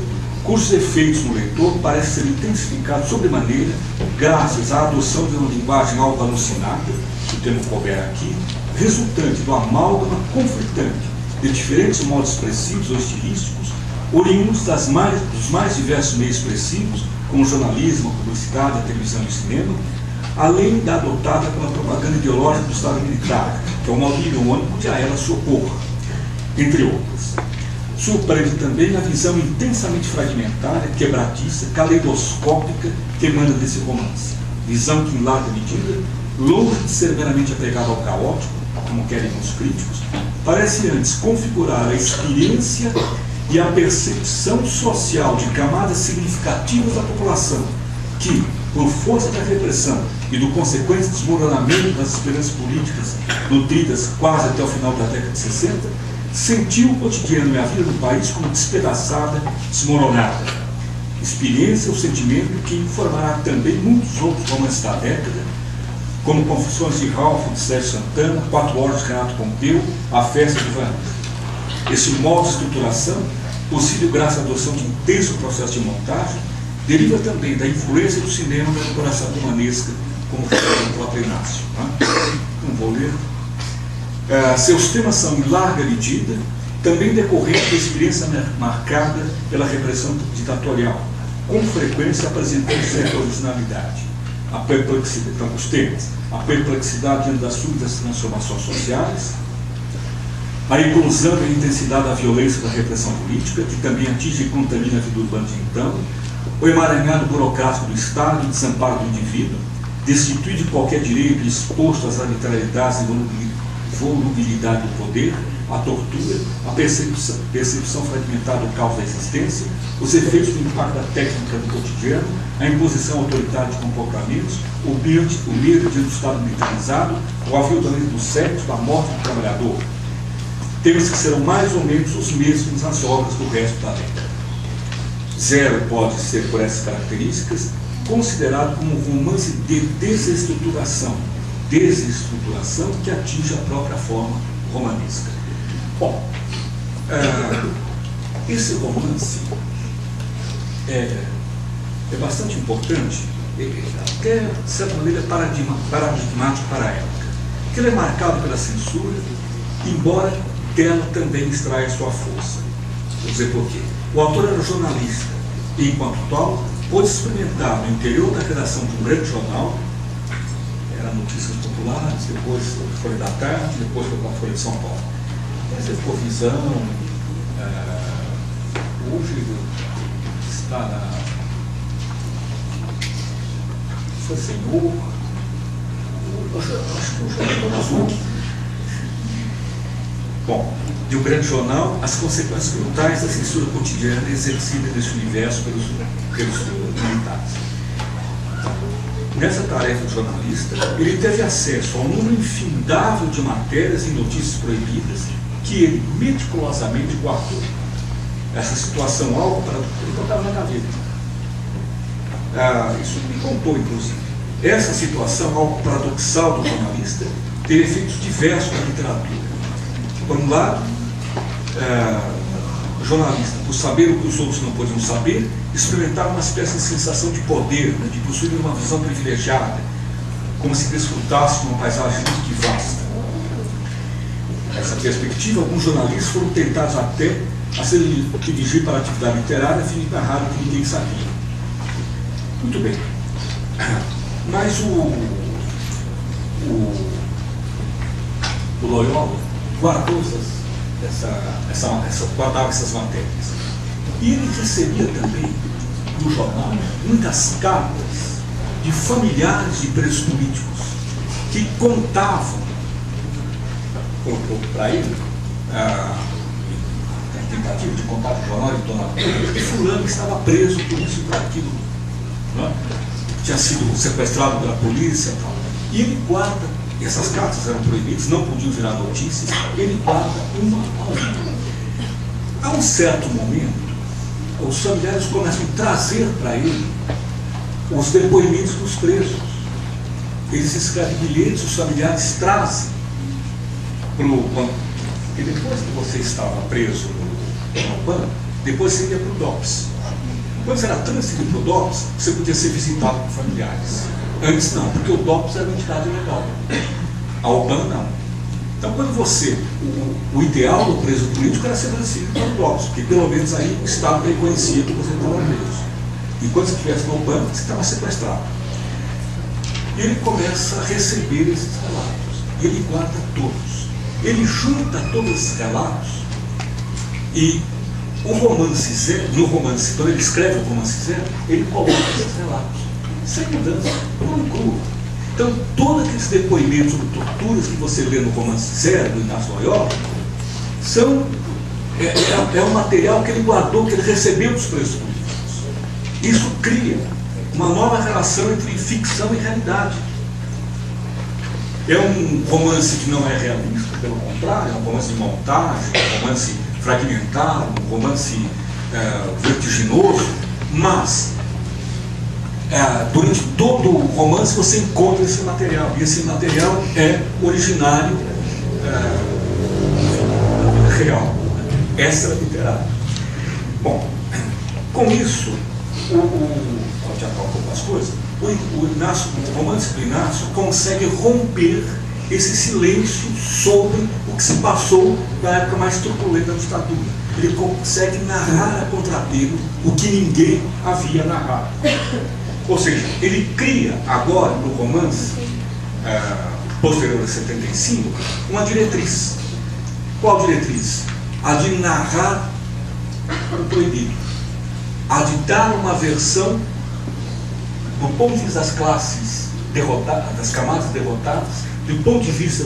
cujos efeitos no leitor parecem ser intensificados sobremaneira graças à adoção de uma linguagem algo alucinada, que o termo couber aqui, resultante do amálgama conflitante de diferentes modos expressivos ou estilísticos, oriundos dos mais diversos meios expressivos, como o jornalismo, a publicidade, a televisão e o cinema, além da adotada pela propaganda ideológica do Estado Militar, que é um modo irônico de a ela se opor, entre outras. Surpreende também a visão intensamente fragmentária, quebradiça, caleidoscópica que emana desse romance. Visão que, em larga medida, longe de ser meramente apegada ao caótico, como querem os críticos, parece antes configurar a experiência e a percepção social de camadas significativas da população, que, por força da repressão e do consequente desmoronamento das esperanças políticas nutridas quase até o final da década de 60, sentiu o cotidiano e a vida do país como despedaçada, desmoronada. Experiência ou sentimento que informará também muitos outros romances da década, como Confissões de Ralph, de Sérgio Santana, 4 Horas de Renato Pompeu, A Festa de Van. Esse modo de estruturação, possível graças à adoção de um intenso processo de montagem, deriva também da influência do cinema da decoração romanesca, como refere o próprio Inácio. Não vou ler. Seus temas são, em larga medida, também decorrentes da experiência marcada pela repressão ditatorial, com frequência apresentando certa originalidade. A perplexidade, então, os temas, a perplexidade diante das súbitas transformações sociais, a eclosão e a intensidade da violência da repressão política, que também atinge e contamina a vida urbana de então, o emaranhado burocrático do Estado e o desamparo do indivíduo, destituído de qualquer direito e exposto às arbitrariedades e volubilidade do poder, a tortura, a percepção fragmentada do caos da existência, os efeitos do impacto da técnica do cotidiano, a imposição autoritária de comportamentos, o medo diante do Estado militarizado, o aviltamento do sexo, a morte do trabalhador. Temas que serão mais ou menos os mesmos nas obras do resto da década. Zero pode ser, por essas características, considerado como um romance de desestruturação que atinge a própria forma romanesca. Bom, esse romance é bastante importante, até de certa maneira paradigmático para a época, que ele é marcado pela censura, embora dela também extraia sua força. Vou dizer por quê. O autor era jornalista e, enquanto tal, pôde experimentar no interior da redação de um grande jornal, era Notícias Populares, depois Folha da Tarde, depois foi para a Folha de São Paulo. Mas ele ficou Visão, hoje está na Senhor, acho que o Jornal Azul. Bom, de um grande jornal, as consequências brutais da censura cotidiana exercida nesse universo pelos militares. Nessa tarefa de jornalista, ele teve acesso a um número infindável de matérias e notícias proibidas que ele meticulosamente guardou. Essa situação algo para ele botava na gaveta. Isso me contou, inclusive. Essa situação algo paradoxal do jornalista teve efeitos diversos na literatura. Por um lado, o jornalista, por saber o que os outros não podiam saber, experimentava uma espécie de sensação de poder, de possuir uma visão privilegiada, como se desfrutasse de uma paisagem muito que vasta. Nessa perspectiva, alguns jornalistas foram tentados até a se dirigir para a atividade literária a fim de narrar o que ninguém sabia. Muito bem. Mas o Loyola guardou guardava essas matérias. E ele recebia também, no jornal, muitas cartas de familiares de presos políticos que contavam para ele a tentativa de contar para o jornal de Dona Pedro que fulano estava preso por isso e por aquilo, não? Tinha sido sequestrado pela polícia e tal. E ele guarda, essas cartas eram proibidas, não podiam virar notícias, ele guarda uma a uma. A um certo momento, os familiares começam a trazer para ele os depoimentos dos presos. Eles escrevem bilhetes, os familiares trazem para o banco. E depois que você estava preso no banco, depois você ia para o DOPS. Quando você era transferido para o DOPS, você podia ser visitado por familiares. Antes não, porque o DOPS era uma entidade legal. A UBAN não. Então, quando você, o ideal do preso político era ser transferido para o DOPS, porque pelo menos aí o Estado reconhecia que você estava preso. E quando você estivesse no UBAN, você estava sequestrado. E ele começa a receber esses relatos. E ele guarda todos. Ele junta todos esses relatos e o romance zero, no romance, quando ele escreve o romance zero, ele coloca esses relatos, sem mudança, puro e cru. Então, todos aqueles depoimentos sobre torturas que você lê no romance zero, do Inácio Loyola, é um material que ele guardou, que ele recebeu dos presos políticos. Isso cria uma nova relação entre ficção e realidade. É um romance que não é realista, pelo contrário, é um romance de montagem, um romance fragmentado, um romance vertiginoso, mas durante todo o romance você encontra esse material, e esse material é originário, real, extra-literário. Bom, com isso, vou adiantar um pouco as coisas, o romance do Inácio consegue romper esse silêncio sobre o que se passou na época mais turbulenta da ditadura. Ele consegue narrar a contrapelo o que ninguém havia narrado. Ou seja, ele cria agora no romance, posterior a 75, uma diretriz. Qual diretriz? A de narrar o proibido. A de dar uma versão do ponto de vista das classes derrotadas, das camadas derrotadas, do ponto de vista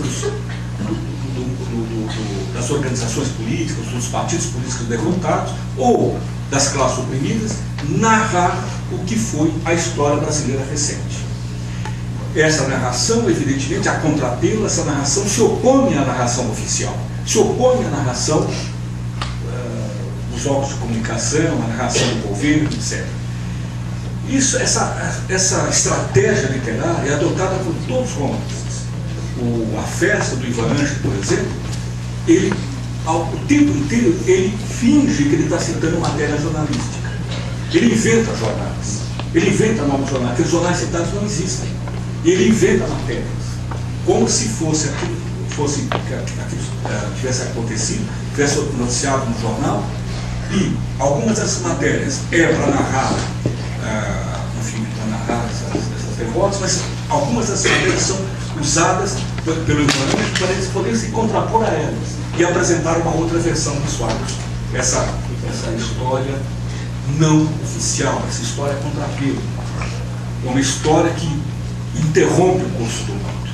das organizações políticas, dos partidos políticos derrotados, ou das classes oprimidas, narrar o que foi a história brasileira recente. Essa narração, evidentemente, a contrapelo, essa narração se opõe à narração oficial, se opõe à narração dos os órgãos de comunicação, a narração do governo, etc. Essa estratégia literária é adotada por todos os romancistas. A Festa do Ivan Anche, por exemplo, ele, o tempo inteiro, ele finge que ele está citando matéria jornalística. Ele inventa jornais, ele inventa novos jornais, aqueles jornais citados não existem. E ele inventa matérias, como se fosse aquilo tivesse acontecido, tivesse noticiado no jornal, e algumas dessas matérias para narrar, para narrar essas revoltas, mas algumas dessas matérias são usadas pelo Ivan para eles poderem se contrapor a elas e apresentar uma outra versão dos fatos. Essa história não oficial, essa história contrapelo, é uma história que interrompe o curso do mundo,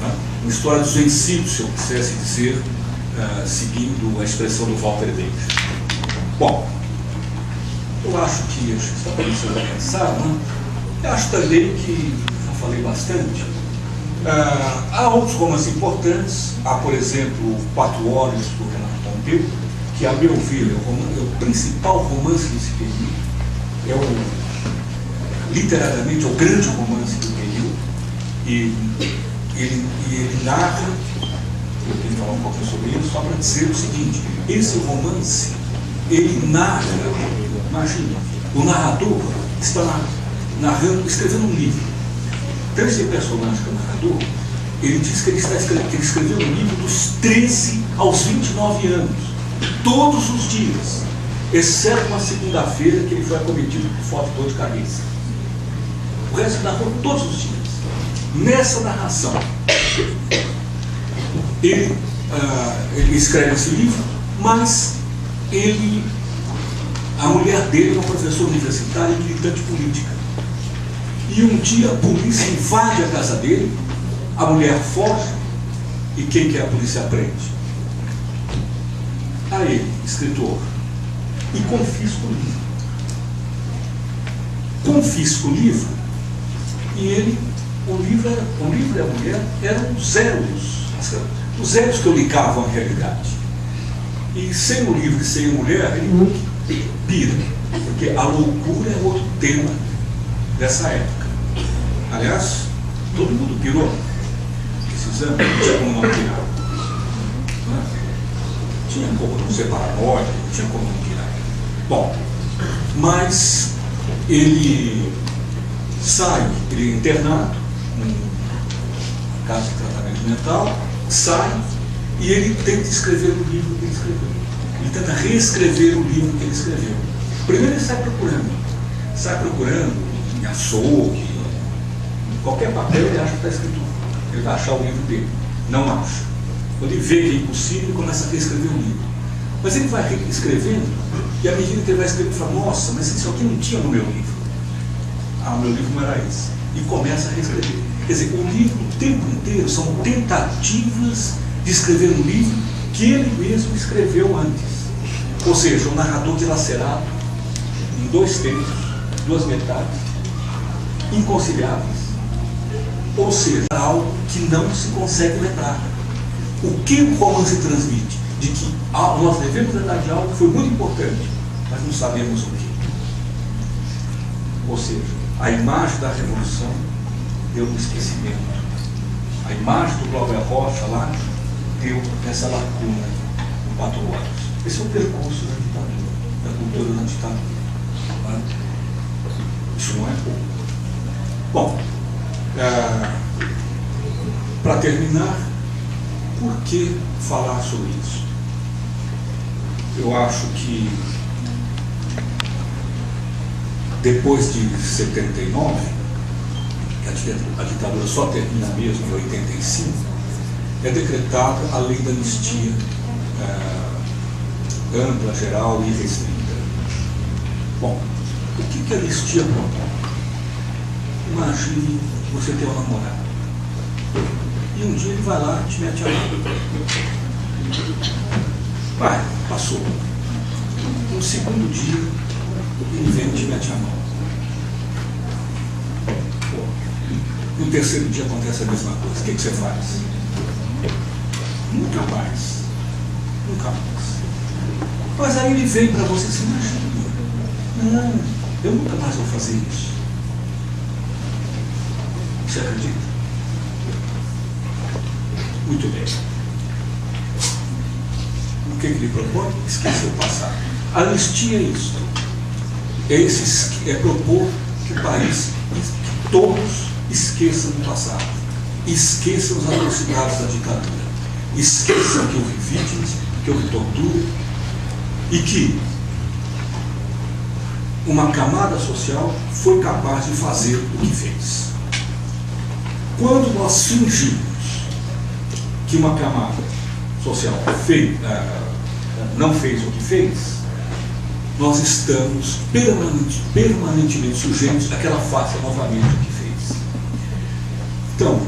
né? Uma história dos vencidos, se eu quisesse dizer, seguindo a expressão do Walter Davis. Bom, eu acho que está começando a pensar, né? Eu acho também que já falei bastante. Há outros romances importantes. Há, por exemplo, 4 Horas, do Renato Pompeu, que, a meu ver, é o principal romance desse período. Literariamente, é o grande romance do período. E ele narra, eu tenho que falar um pouquinho sobre ele, só para dizer o seguinte: esse romance, ele narra, imagina, o narrador está escrevendo um livro. Então, esse personagem que é o narrador, ele diz que ele escreveu um livro dos 13 aos 29 anos, todos os dias, exceto uma segunda-feira que ele foi acometido por forte dor de cabeça. O resto narrou todos os dias. Nessa narração, ele escreve esse livro, mas a mulher dele é uma professora universitária e militante política. E um dia a polícia invade a casa dele, a mulher foge, e quem que a polícia prende? A ele, escritor, e confisca o livro. Confisca o livro, e o livro e a mulher eram zeros, os zeros que ligavam a realidade. E sem o livro e sem a mulher, ele pira, porque a loucura é outro tema dessa época. Aliás, todo mundo pirou. Precisamos, não tinha como não pirar. Tinha como não ser paranoico, não tinha como não pirar. Bom, mas ele sai, ele é internado numa casa de tratamento mental, sai e ele tenta escrever o livro que ele escreveu. Ele tenta reescrever o livro que ele escreveu. Primeiro ele sai procurando em açougue, em qualquer papel ele acha que está escrito, ele vai achar o livro dele. Não acha. Quando ele vê que é impossível, ele começa a reescrever o livro. Mas ele vai reescrevendo, e à medida que ele vai escrevendo, ele fala: nossa, mas isso aqui não tinha no meu livro. O meu livro não era esse. E começa a reescrever. Quer dizer, o livro, o tempo inteiro, são tentativas de escrever um livro que ele mesmo escreveu antes. Ou seja, um narrador dilacerado em 2 terços, 2 metades, inconciliáveis. Ou seja, algo que não se consegue lembrar. O que o romance transmite? De que nós devemos lembrar de algo que foi muito importante, mas não sabemos o que. Ou seja, a imagem da Revolução deu um esquecimento. A imagem do Glauber Rocha lá deu essa lacuna em 4 horas. Esse é o percurso da ditadura, da cultura da ditadura. Isso não é pouco. Bom, para terminar, por que falar sobre isso? Eu acho que depois de 79, a ditadura só termina mesmo em 85, é decretada a lei da anistia ampla, geral e restrita. Bom, o que a anistia propõe? Imagine você ter um namorado e um dia ele vai lá e te mete a mão. Vai, passou. No segundo dia ele vem e te mete a mão. No terceiro dia acontece a mesma coisa. O que você faz? Nunca mais. Nunca mais. Mas aí ele vem para você assim, não, eu nunca mais vou fazer isso. Você acredita? Muito bem. O que ele propõe? Esquecer o passado. A anistia é isso. É propor que o país, que todos esqueçam do passado. Esqueçam as atrocidades da ditadura. Esqueçam que houve vítimas, que houve tortura e que uma camada social foi capaz de fazer o que fez. Quando nós fingimos que uma camada social não fez o que fez, nós estamos permanentemente sujeitos a que ela faça novamente o que fez. Então,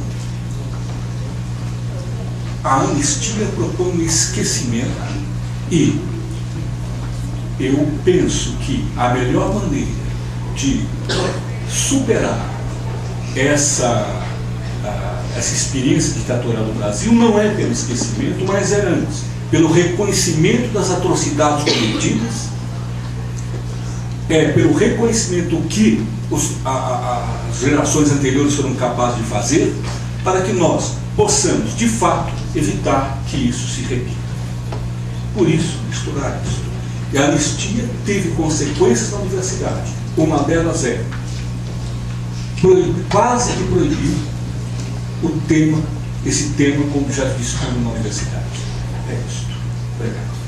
a anistia propõe um esquecimento e eu penso que a melhor maneira de superar essa experiência ditatorial do Brasil não é pelo esquecimento, mas é antes pelo reconhecimento das atrocidades cometidas, pelo reconhecimento que as gerações anteriores foram capazes de fazer, para que nós possamos, de fato, evitar que isso se repita. Por isso, estudar isso. E a anistia teve consequências na universidade. Uma delas é quase que proibir esse tema como objeto de estudo na universidade. É isso. Obrigado.